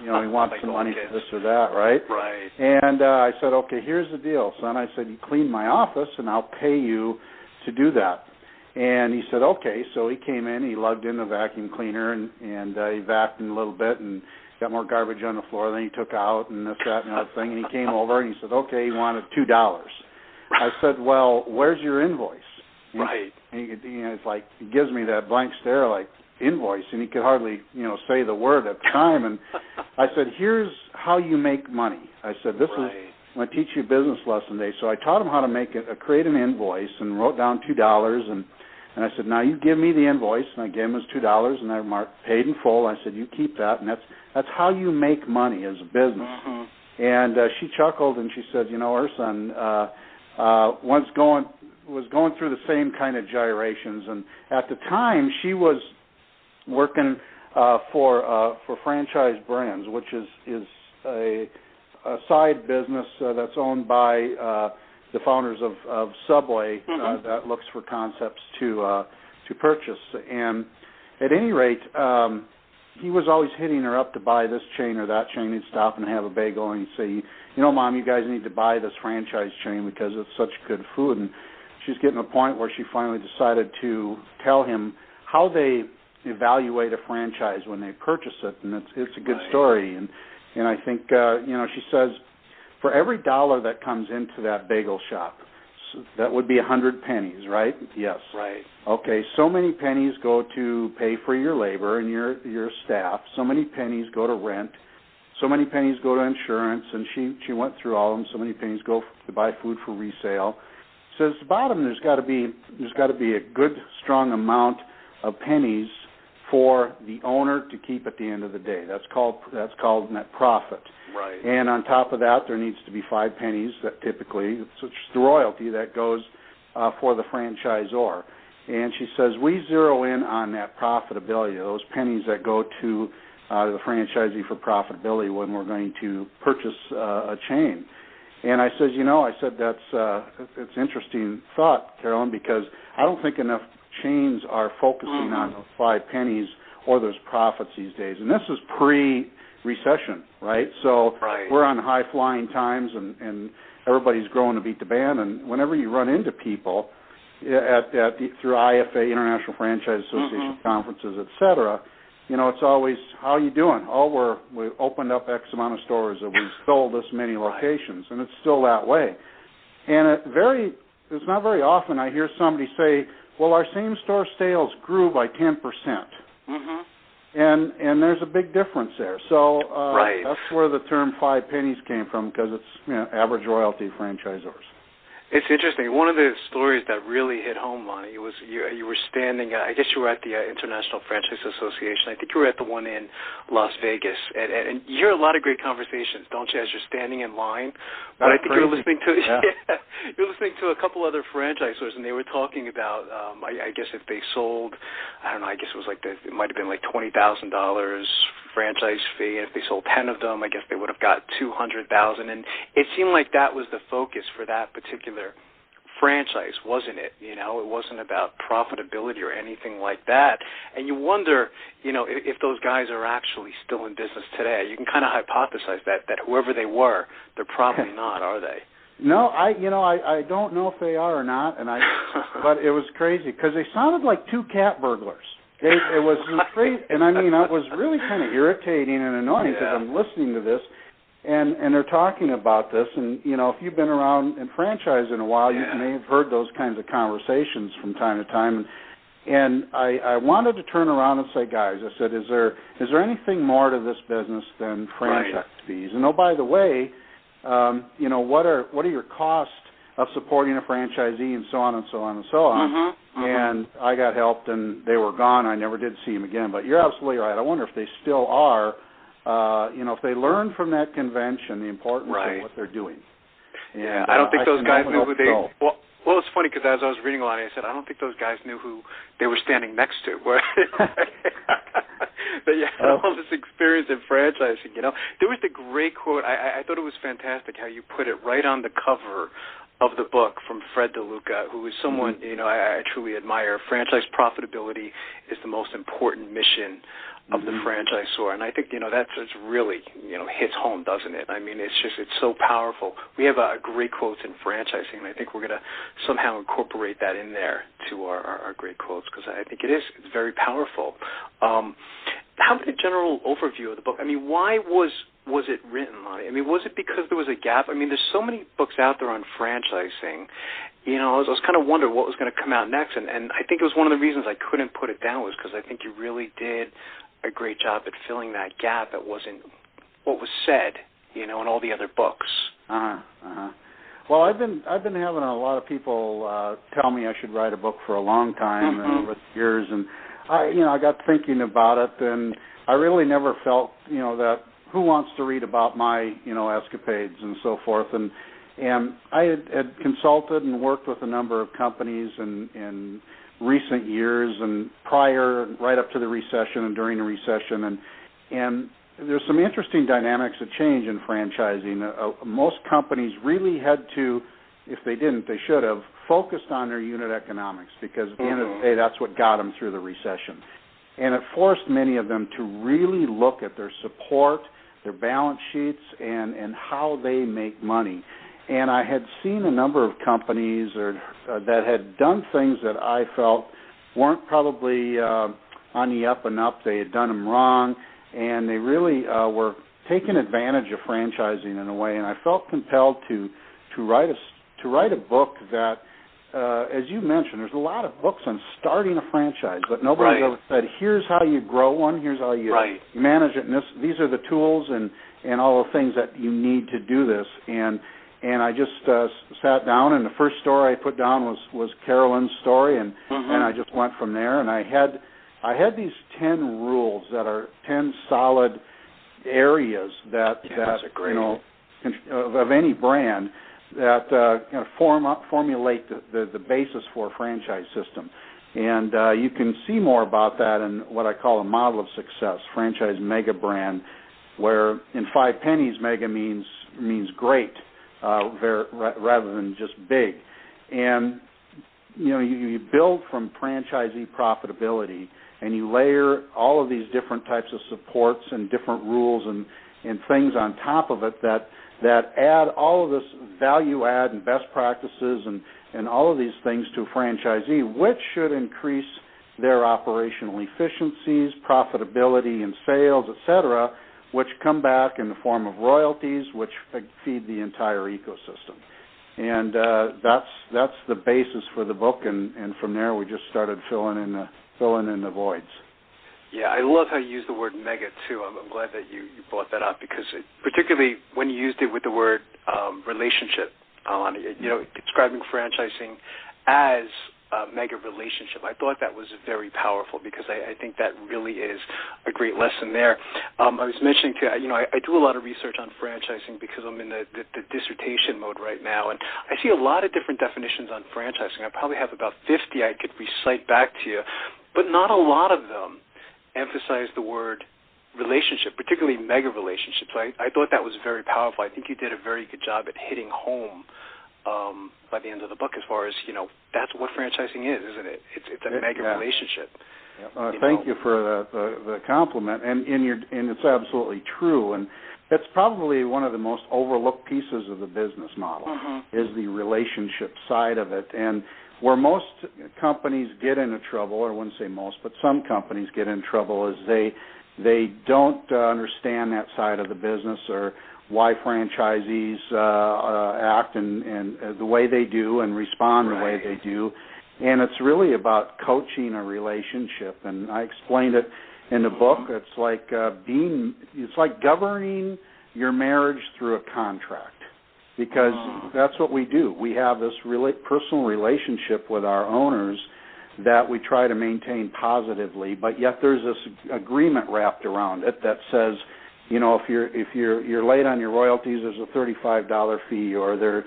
He wants some money for this or that, right? Right. And I said, okay, here's the deal, son. I said, you clean my office, and I'll pay you to do that. And he said, okay. So he came in, he lugged in the vacuum cleaner, and he vacuumed a little bit and got more garbage on the floor than he took out and this, that, and the other thing. And he came over, and he said, okay, he wanted $2. I said, well, where's your invoice? Right. And it's like, he gives me that blank stare like, invoice, and he could hardly, say the word at the time. And I said, here's how you make money. I said, this is, I'm going to teach you a business lesson today. So I taught him how to create an invoice and wrote down $2. And I said, now you give me the invoice. And I gave him his $2, and I marked paid in full. I said, you keep that, and that's how you make money as a business. And she chuckled, and she said, her son was going through the same kind of gyrations. And at the time, she was working for Franchise Brands, which is a side business that's owned by the founders of Subway that looks for concepts to purchase. And at any rate, he was always hitting her up to buy this chain or that chain. He'd stop and have a bagel, and he'd say, Mom, you guys need to buy this franchise chain because it's such good food. And she's getting to a point where she finally decided to tell him how they evaluate a franchise when they purchase it, and it's a good story. And I think she says for every $1 that comes into that bagel shop, that would be 100 pennies, right? Yes. Right. Okay, so many pennies go to pay for your labor and your staff. So many pennies go to rent. So many pennies go to insurance, and she went through all of them. So many pennies go to buy food for resale. So at the bottom, there's got to be a good, strong amount of pennies for the owner to keep at the end of the day. That's called net profit. Right. And on top of that, there needs to be 5 pennies that typically, it's the royalty that goes for the franchisor. And she says, we zero in on that profitability, those pennies that go to the franchisee for profitability when we're going to purchase a chain. And I said, that's interesting thought, Carolyn, because I don't think enough chains are focusing on those 5 pennies or those profits these days. And this is pre-recession, right? So we're on high-flying times, and everybody's growing to beat the band. And whenever you run into people through IFA, International Franchise Association conferences, et cetera, it's always, how are you doing? Oh, we opened up X amount of stores, or we sold this many locations, and it's still that way. And it's not very often I hear somebody say, well, our same-store sales grew by 10%. And there's a big difference there. So that's where the term 5 pennies came from, because it's average royalty franchisors. It's interesting. One of the stories that really hit home, Lonnie, was you were standing, I guess you were at the International Franchise Association. I think you were at the one in Las Vegas. And you hear a lot of great conversations, don't you, as you're standing in line? But I think you were listening to you're listening to a couple other franchisors, and they were talking about, I guess if they sold, I don't know, I guess it was it might have been like $20,000 franchise fee, and if they sold 10 of them, I guess they would have got $200,000. And it seemed like that was the focus for that particular franchise, wasn't it? It wasn't about profitability or anything like that. And you wonder, if those guys are actually still in business today. You can kind of hypothesize that whoever they were, they're probably not, are they? No, I don't know if they are or not, but it was crazy because they sounded like 2 cat burglars. It was great, and I mean, it was really kind of irritating and annoying because I'm listening to this, and they're talking about this, and if you've been around in franchise in a while, you may have heard those kinds of conversations from time to time. And I wanted to turn around and say, guys, I said, is there anything more to this business than franchise fees? And oh, by the way, what are your costs of supporting a franchisee, and so on and so on and so on. And I got helped, and they were gone. I never did see them again. But you're absolutely right. I wonder if they still are, if they learned from that convention the importance of what they're doing. And, I don't think those guys knew who they – well, it's funny because as I was reading a lot, I said, I don't think those guys knew who they were standing next to. But you had all this experience in franchising, There was the great quote. I thought it was fantastic how you put it right on the cover of the book from Fred DeLuca, who is someone, I truly admire. Franchise profitability is the most important mission of the franchisor. And I think, that's really, hits home, doesn't it? I mean, it's so powerful. We have a great quotes in franchising, and I think we're going to somehow incorporate that in there to our great quotes, because I think it's very powerful. How about a general overview of the book? I mean, why was it written, Lonnie? I mean, was it because there was a gap? I mean, there's so many books out there on franchising. I was kind of wondering what was going to come out next, and I think it was one of the reasons I couldn't put it down was because I think you really did a great job at filling that gap that wasn't what was said, in all the other books. Well, I've been having a lot of people tell me I should write a book for a long time over the years, and I got thinking about it, and I really never felt, that who wants to read about my, escapades and so forth, and I had consulted and worked with a number of companies in recent years and prior, right up to the recession and during the recession, and there's some interesting dynamics that change in franchising. Most companies really had to, if they didn't, they should have, focused on their unit economics, because at the end of the day, that's what got them through the recession. And it forced many of them to really look at their support, their balance sheets, and how they make money. And I had seen a number of companies that had done things that I felt weren't probably on the up and up. They had done them wrong, and they really were taking advantage of franchising in a way. And I felt compelled to write a book that, as you mentioned, there's a lot of books on starting a franchise, but nobody's ever said, here's how you grow one, here's how you manage it, and these are the tools and all the things that you need to do this. And I just sat down, and the first story I put down was Carolyn's story, and I just went from there. And I had these 10 rules that are 10 solid areas that of any brand that formulate the basis for a franchise system. And you can see more about that in what I call a model of success, franchise mega brand, where in 5 pennies, mega means great, rather than just big. And you build from franchisee profitability, and you layer all of these different types of supports and different rules and things on top of it that add all of this value add and best practices and all of these things to a franchisee, which should increase their operational efficiencies, profitability, and sales, et cetera, which come back in the form of royalties, which feed the entire ecosystem. And that's the basis for the book, and from there we just started filling in the voids. Yeah, I love how you use the word mega too. I'm glad that you brought that up, because particularly when you used it with the word relationship, describing franchising as a mega relationship. I thought that was very powerful, because I think that really is a great lesson there. I was mentioning too, I do a lot of research on franchising because I'm in the dissertation mode right now, and I see a lot of different definitions on franchising. I probably have about 50 I could recite back to you, but not a lot of them emphasize the word relationship, particularly mega relationships. I thought that was very powerful. I think you did a very good job at hitting home by the end of the book, as far as, that's what franchising is, isn't it? It's a mega relationship. Yeah. Thank you for the compliment, and it's absolutely true, and it's probably one of the most overlooked pieces of the business model, is the relationship side of it. And where most companies get into trouble, or I wouldn't say most, but some companies get in trouble, is they don't understand that side of the business, or why franchisees act and the way they do and respond the way they do. And it's really about coaching a relationship. And I explained it in the book. It's like governing your marriage through a contract, because that's what we do. We have this personal relationship with our owners that we try to maintain positively, but yet there's this agreement wrapped around it that says, if you're late on your royalties, there's a $35 fee, or there's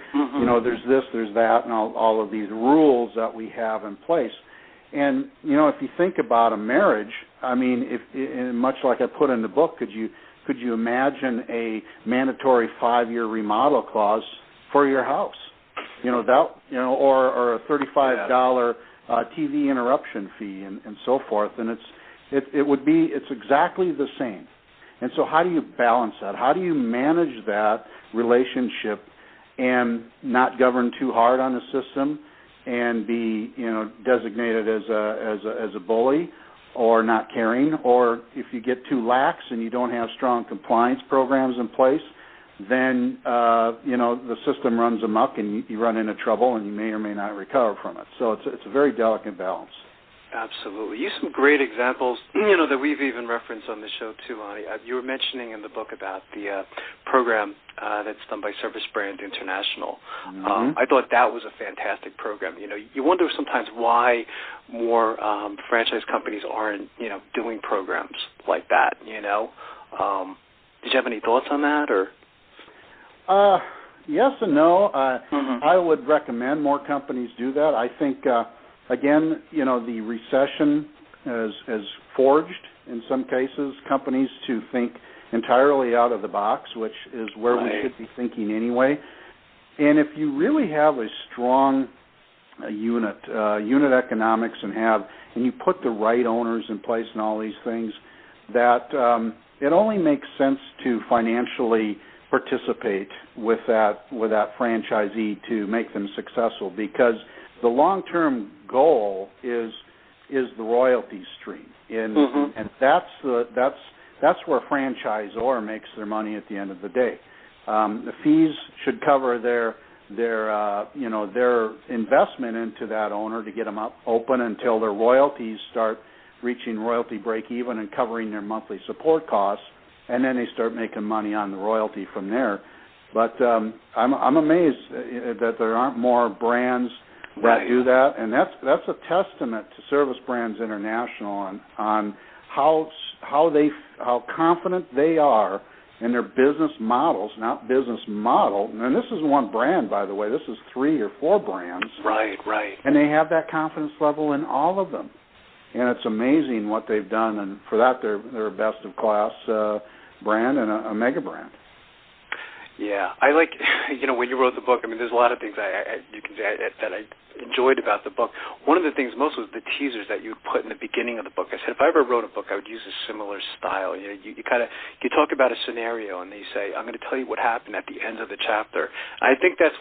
this, there's that, and all of these rules that we have in place. And if you think about a marriage, I mean, much like I put in the book, could you imagine a mandatory 5-year remodel clause for your house? Or a $35 TV interruption fee and so forth, and it's exactly the same. And so how do you balance that? How do you manage that relationship and not govern too hard on the system and be, designated as a bully or not caring? Or if you get too lax and you don't have strong compliance programs in place, then, the system runs amok and you run into trouble and you may or may not recover from it. So it's a very delicate balance. Absolutely. Use some great examples, that we've even referenced on the show too, Lonnie. You were mentioning in the book about the program that's done by Service Brand International. I thought that was a fantastic program. You wonder sometimes why more franchise companies aren't, doing programs like that, Did you have any thoughts on that, or? Yes and no. I would recommend more companies do that. I think, again, the recession has forged, in some cases, companies to think entirely out of the box, which is where we should be thinking anyway. And if you really have a strong unit economics, and you put the right owners in place and all these things, that it only makes sense to financially participate with that franchisee to make them successful, because the long-term goal is the royalty stream, and that's where franchisor makes their money at the end of the day. The fees should cover their investment into that owner to get them open until their royalties start reaching royalty break even and covering their monthly support costs, and then they start making money on the royalty from there. But I'm amazed that there aren't more brands that do that, and that's a testament to Service Brands International on how confident they are and their business models, not business model. And this is one brand, by the way. This is 3 or 4 brands. Right. And they have that confidence level in all of them. And it's amazing what they've done. And for that, they're a best-of-class brand and a mega brand. Yeah, I like, when you wrote the book, I mean, there's a lot of things you can say that I enjoyed about the book. One of the things most was the teasers that you put in the beginning of the book. I said, if I ever wrote a book, I would use a similar style. You talk about a scenario, and then you say, I'm going to tell you what happened at the end of the chapter. And I think that's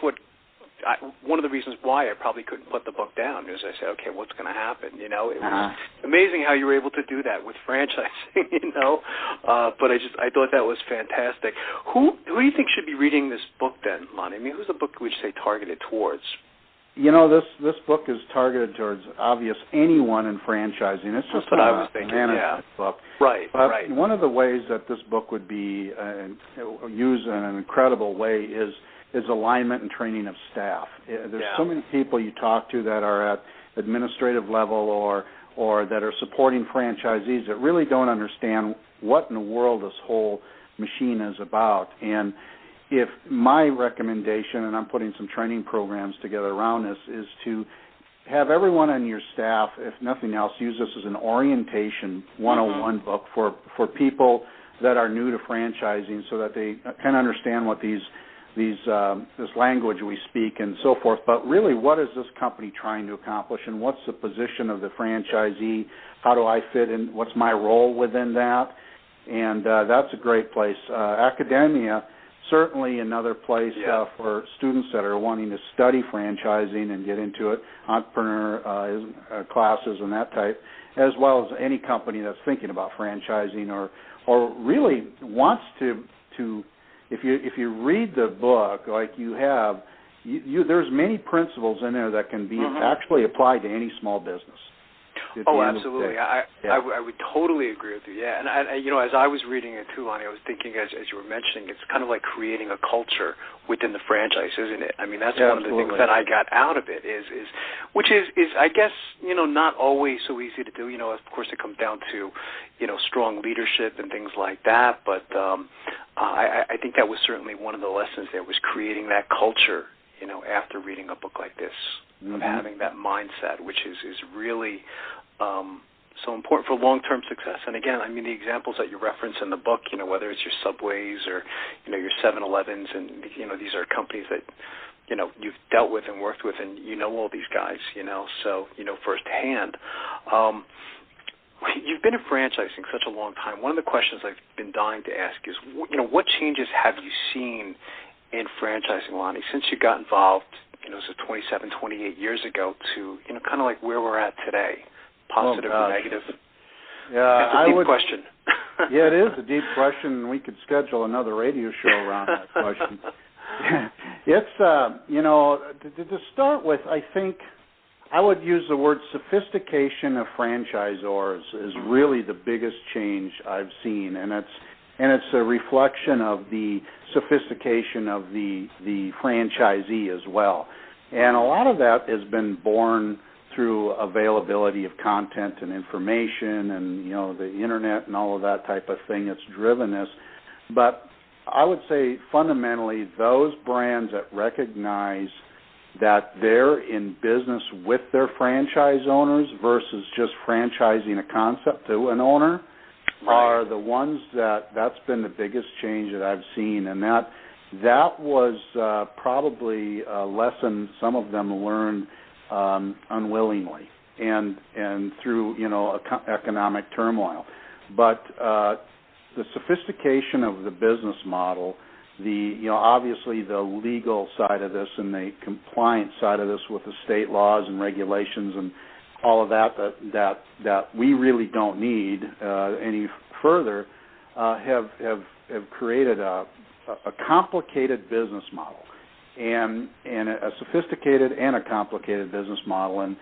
one of the reasons why I probably couldn't put the book down is I said, okay, what's going to happen? It was amazing how you were able to do that with franchising, But I thought that was fantastic. Who do you think should be reading this book then, Lonnie? I mean, who's the book would you say targeted towards? This book is targeted towards anyone in franchising. It's just what I was thinking. Management book. Right. One of the ways that this book would be used in an incredible way is alignment and training of staff. There's so many people you talk to that are at administrative level or that are supporting franchisees that really don't understand what in the world this whole machine is about. And if my recommendation, and I'm putting some training programs together around this, is to have everyone on your staff, if nothing else, use this as an orientation 101 book for people that are new to franchising so that they can understand what this language we speak and so forth. But really, what is this company trying to accomplish, and what's the position of the franchisee? How do I fit in? What's my role within that? And that's a great place. Academia, certainly another place for students that are wanting to study franchising and get into it, entrepreneur classes and that type, as well as any company that's thinking about franchising or really wants to. If you read the book like you have, there's many principles in there that can be actually applied to any small business. Oh, absolutely. I would totally agree with you. Yeah, and as I was reading it too, Lonnie, I was thinking as you were mentioning, it's kind of like creating a culture within the franchise, isn't it? I mean, that's one of the things that I got out of it which is I guess not always so easy to do. Of course, it comes down to strong leadership and things like that. But I think that was certainly one of the lessons there was creating that culture. After reading a book like this, of having that mindset, which is really so important for long-term success. And again, I mean, the examples that you reference in the book, whether it's your Subways or, your 7-Elevens, and, these are companies that, you've dealt with and worked with, and all these guys, so, firsthand. You've been in franchising such a long time. One of the questions I've been dying to ask is, what changes have you seen in franchising, Lonnie, since you got involved, so 27, 28 years ago to, kind of like where we're at today, positive or negative? Yeah, that's a deep question. Yeah, it is a deep question. We could schedule another radio show around that question. It's, to start with, I think I would use the word sophistication of franchisors is really the biggest change I've seen, and it's a reflection of the sophistication of the franchisee as well. And a lot of that has been born through availability of content and information and, the internet and all of that type of thing that's driven this. But I would say fundamentally those brands that recognize that they're in business with their franchise owners versus just franchising a concept to an owner are the ones that's been the biggest change that I've seen, and that was probably a lesson some of them learned unwillingly and through economic turmoil. But the sophistication of the business model, obviously the legal side of this and the compliance side of this with the state laws and regulations and all of that we really don't need any further, have created a complicated business model, and a sophisticated and a complicated business model, and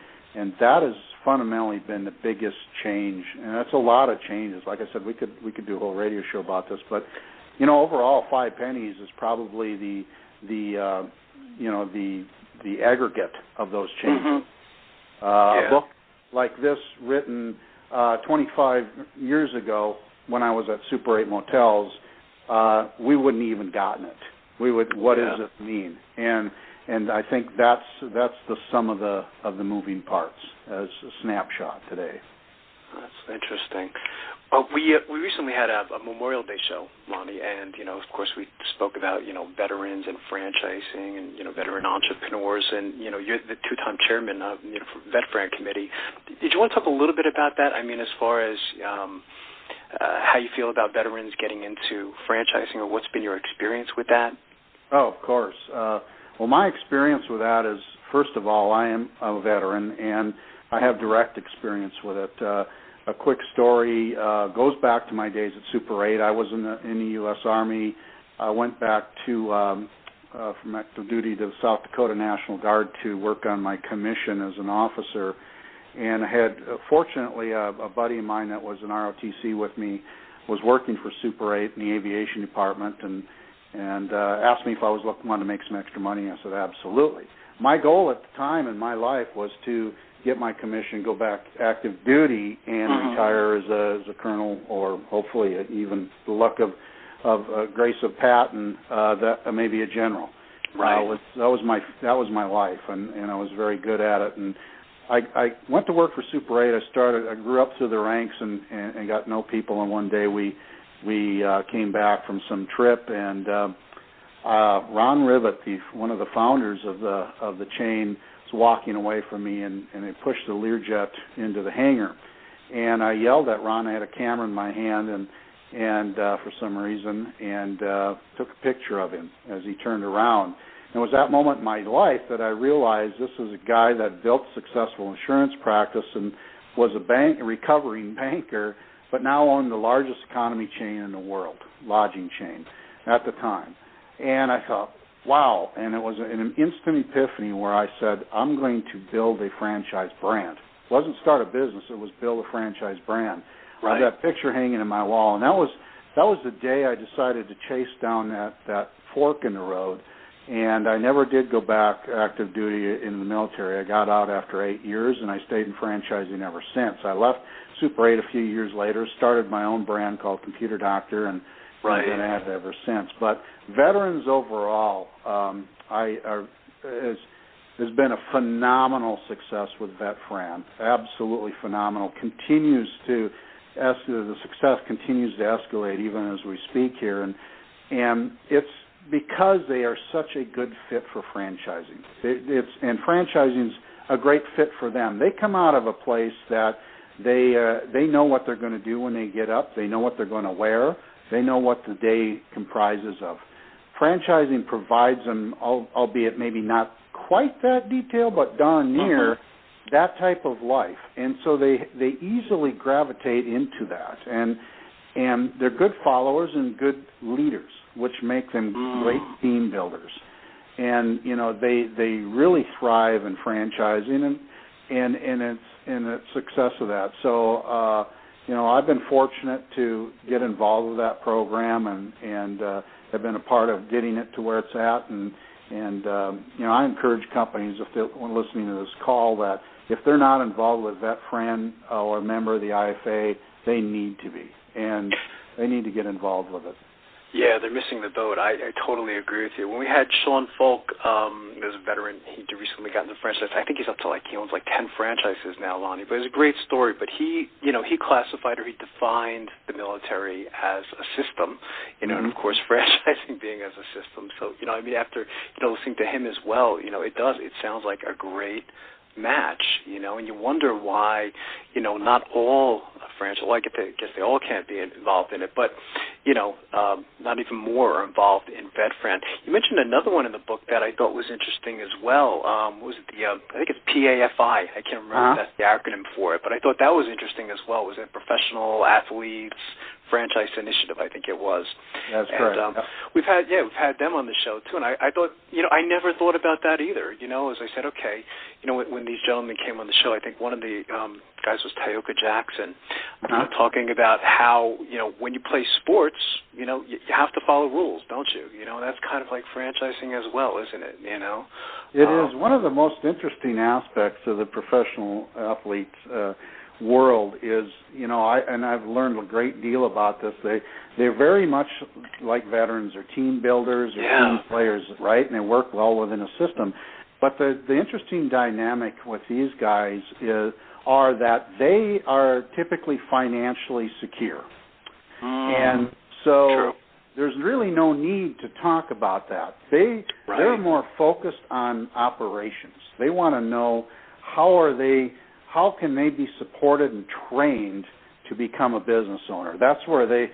that has fundamentally been the biggest change, and that's a lot of changes. Like I said, we could do a whole radio show about this, but overall, 5 Pennies is probably the aggregate of those changes. A book like this written 25 years ago when I was at Super 8 Motels we wouldn't even gotten it. We would. What does it mean? And I think that's the sum of the moving parts as a snapshot today. That's interesting. We recently had a Memorial Day show, Lonnie, and of course we spoke about veterans and franchising and veteran entrepreneurs, and you're the two-time chairman of for VetFran committee. Did you want to talk a little bit about that? I mean, as far as how you feel about veterans getting into franchising, or what's been your experience with that? Oh, of course. Well, my experience with that is, first of all, I am a veteran, and I have direct experience with it. A quick story goes back to my days at Super 8. I was in the U.S. Army. I went back to from active duty to the South Dakota National Guard to work on my commission as an officer. And I had, fortunately, a buddy of mine that was an ROTC with me was working for Super 8 in the aviation department, and asked me if I was wanted to make some extra money. I said, absolutely. My goal at the time in my life was to get my commission, go back active duty, and retire as a colonel, or hopefully even the luck of grace of Patton, that maybe a general. Right. That was my life, and I was very good at it. And I went to work for Super 8. I grew up through the ranks and got to know people. And one day we came back from some trip, and Ron Rivet, one of the founders of the chain, was walking away from me, and they pushed the Learjet into the hangar. And I yelled at Ron. I had a camera in my hand, and for some reason, and took a picture of him as he turned around. And it was that moment in my life that I realized this is a guy that built a successful insurance practice and was a recovering banker, but now owned the largest economy chain in the world, lodging chain, at the time. And I thought, wow. And it was an instant epiphany where I said, I'm going to build a franchise brand. It wasn't start a business, it was build a franchise brand. Right. I had that picture hanging in my wall, and that was the day I decided to chase down that fork in the road. And I never did go back active duty in the military. I got out after 8 years, and I stayed in franchising ever since. I left Super 8 a few years later, started my own brand called Computer Doctor, and I've been at it ever since. But veterans overall has been a phenomenal success with VetFran. Absolutely phenomenal. The success continues to escalate even as we speak here, and it's because they are such a good fit for franchising. And franchising's a great fit for them. They come out of a place that they know what they're going to do when they get up. They know what they're going to wear. They know what the day comprises of. Franchising provides them, albeit maybe not quite that detailed, but darn near that type of life. And so they easily gravitate into that. And they're good followers and good leaders, which make them great team builders. And they really thrive in franchising and it's success of that. So I've been fortunate to get involved with that program and have been a part of getting it to where it's at. And I encourage companies, if they're listening to this call, that if they're not involved with VetFran or a member of the IFA, they need to be, and they need to get involved with it. Yeah, they're missing the boat. I totally agree with you. When we had Sean Folk, there's a veteran, he recently got into franchise. I think he's up to he owns 10 franchises now, Lonnie. But it's a great story. But he classified, or he defined the military as a system, and of course franchising being as a system. So, after, listening to him as well, it sounds like a great match, and you wonder why, not all franchise, I guess they all can't be involved in it, but, not even more are involved in VetFran. You mentioned another one in the book that I thought was interesting as well. Was it I think it's PAFI. I can't remember if that's the acronym for it, but I thought that was interesting as well. Was it Professional Athletes Franchise Initiative, I think it was. That's correct. We've had them on the show too, and I thought, I never thought about that either. As I said, okay, when these gentlemen came on the show, I think one of the guys was Tioka Jackson, talking about how, when you play sports, you have to follow rules, don't you? That's kind of like franchising as well, isn't it? It is. One of the most interesting aspects of the professional athletes world is, I've learned a great deal about this. They're very much like veterans or team builders or team players, right? And they work well within a system. But the interesting dynamic with these guys are that they are typically financially secure. And so there's really no need to talk about that. They're more focused on operations. They want to know how can they be supported and trained to become a business owner. That's where they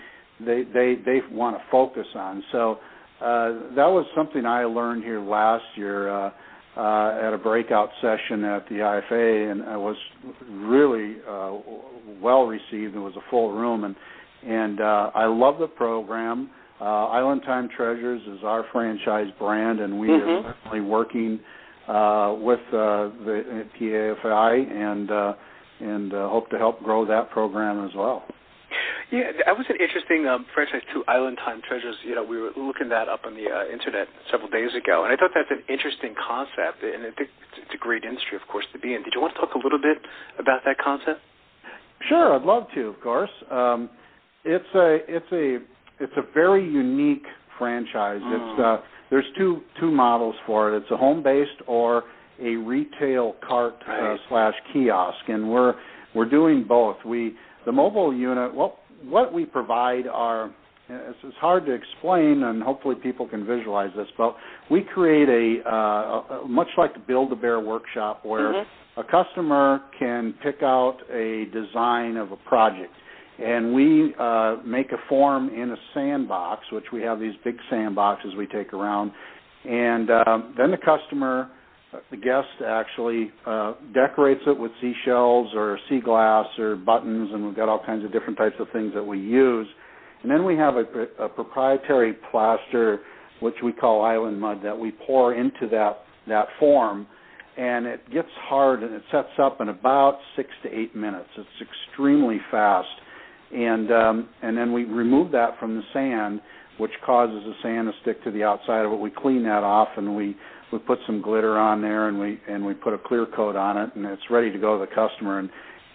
want to focus on. So that was something I learned here last year at a breakout session at the IFA, and I was really well received. It was a full room, and I love the program. Island Time Treasures is our franchise brand, and we are certainly working with the PAFI and hope to help grow that program as well. Yeah, that was an interesting franchise too, Island Time Treasures. We were looking that up on the internet several days ago, and I thought that's an interesting concept, and I think it's a great industry, of course, to be in. Did you want to talk a little bit about that concept? Sure, I'd love to, of course. It's a very unique franchise. It's there's two models for it. It's a home-based or a retail cart / kiosk, and we're doing both. The mobile unit, what we provide are, it's hard to explain, and hopefully people can visualize this, but we create a much like a Build-A-Bear workshop where a customer can pick out a design of a project. And we make a form in a sandbox, which we have these big sandboxes we take around. And then the customer, the guest, actually decorates it with seashells or sea glass or buttons, and we've got all kinds of different types of things that we use. And then we have a proprietary plaster, which we call island mud, that we pour into that form. And it gets hard, and it sets up in about 6 to 8 minutes. It's extremely fast. And then we remove that from the sand, which causes the sand to stick to the outside of it. We clean that off, and we put some glitter on there, and we put a clear coat on it, and it's ready to go to the customer.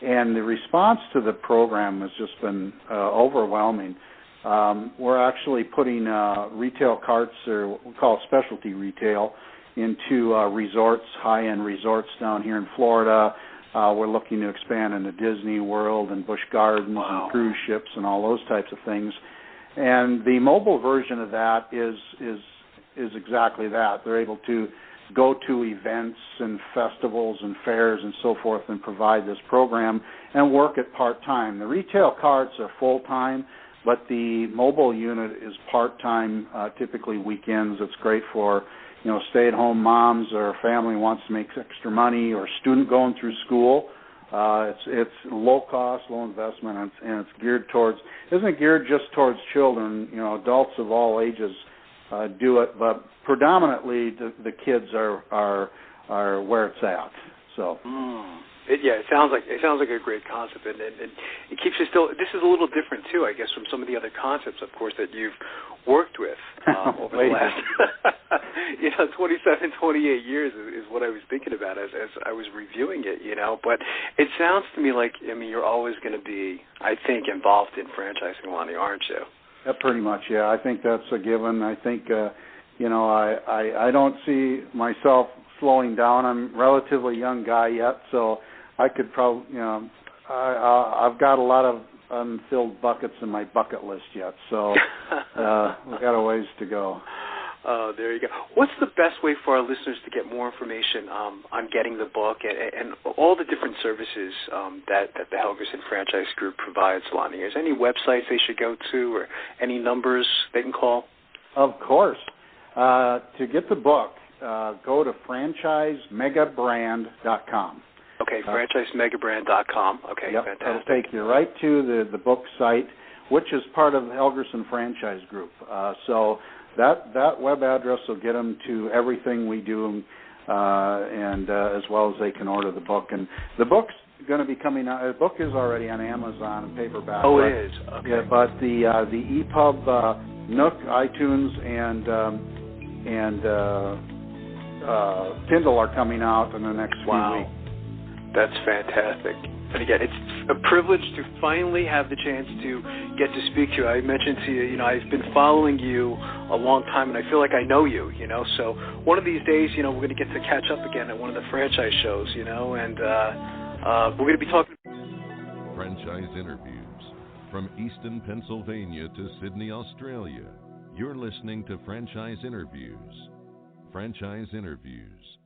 And the response to the program has just been overwhelming. We're actually putting retail carts, or what we call specialty retail, into resorts, high-end resorts down here in Florida. We're looking to expand into Disney World and Busch Gardens and cruise ships and all those types of things. And the mobile version of that is exactly that. They're able to go to events and festivals and fairs and so forth and provide this program and work it part-time. The retail carts are full-time, but the mobile unit is part-time, typically weekends. It's great for stay-at-home moms, or a family wants to make extra money, or a student going through school. It's low cost, low investment, and it's geared towards. Isn't it geared just towards children? Adults of all ages do it, but predominantly the kids are where it's at. So. It sounds like a great concept, and it keeps you still. This is a little different too, I guess, from some of the other concepts, of course, that you've worked with over the last 27, 28 years is what I was thinking about as I was reviewing it. But it sounds to me like you're always going to be, I think, involved in franchising, Lonnie, aren't you? Pretty much, yeah. I think that's a given. I think I don't see myself slowing down. I'm a relatively young guy yet, so I could probably, I've got a lot of unfilled buckets in my bucket list yet, so we've got a ways to go. Oh, there you go. What's the best way for our listeners to get more information on getting the book and all the different services that the Helgerson Franchise Group provides, Lonnie? Is there any websites they should go to or any numbers they can call? Of course. To get the book, go to franchisemegabrand.com. Okay, franchisemegabrand.com. Okay, yep, fantastic. It'll take you right to the book site, which is part of the Helgerson Franchise Group. So that web address will get them to everything we do, and as well as they can order the book. And the book's going to be coming out. The book is already on Amazon and paperback. Oh, it is. Okay. Yeah, but the EPUB, Nook, iTunes, and Kindle are coming out in the next few weeks. That's fantastic. And again, it's a privilege to finally have the chance to get to speak to you. I mentioned to you, I've been following you a long time, and I feel like I know you, So one of these days, we're going to get to catch up again at one of the franchise shows, and we're going to be talking. Franchise Interviews. From Easton, Pennsylvania to Sydney, Australia, you're listening to Franchise Interviews. Franchise Interviews.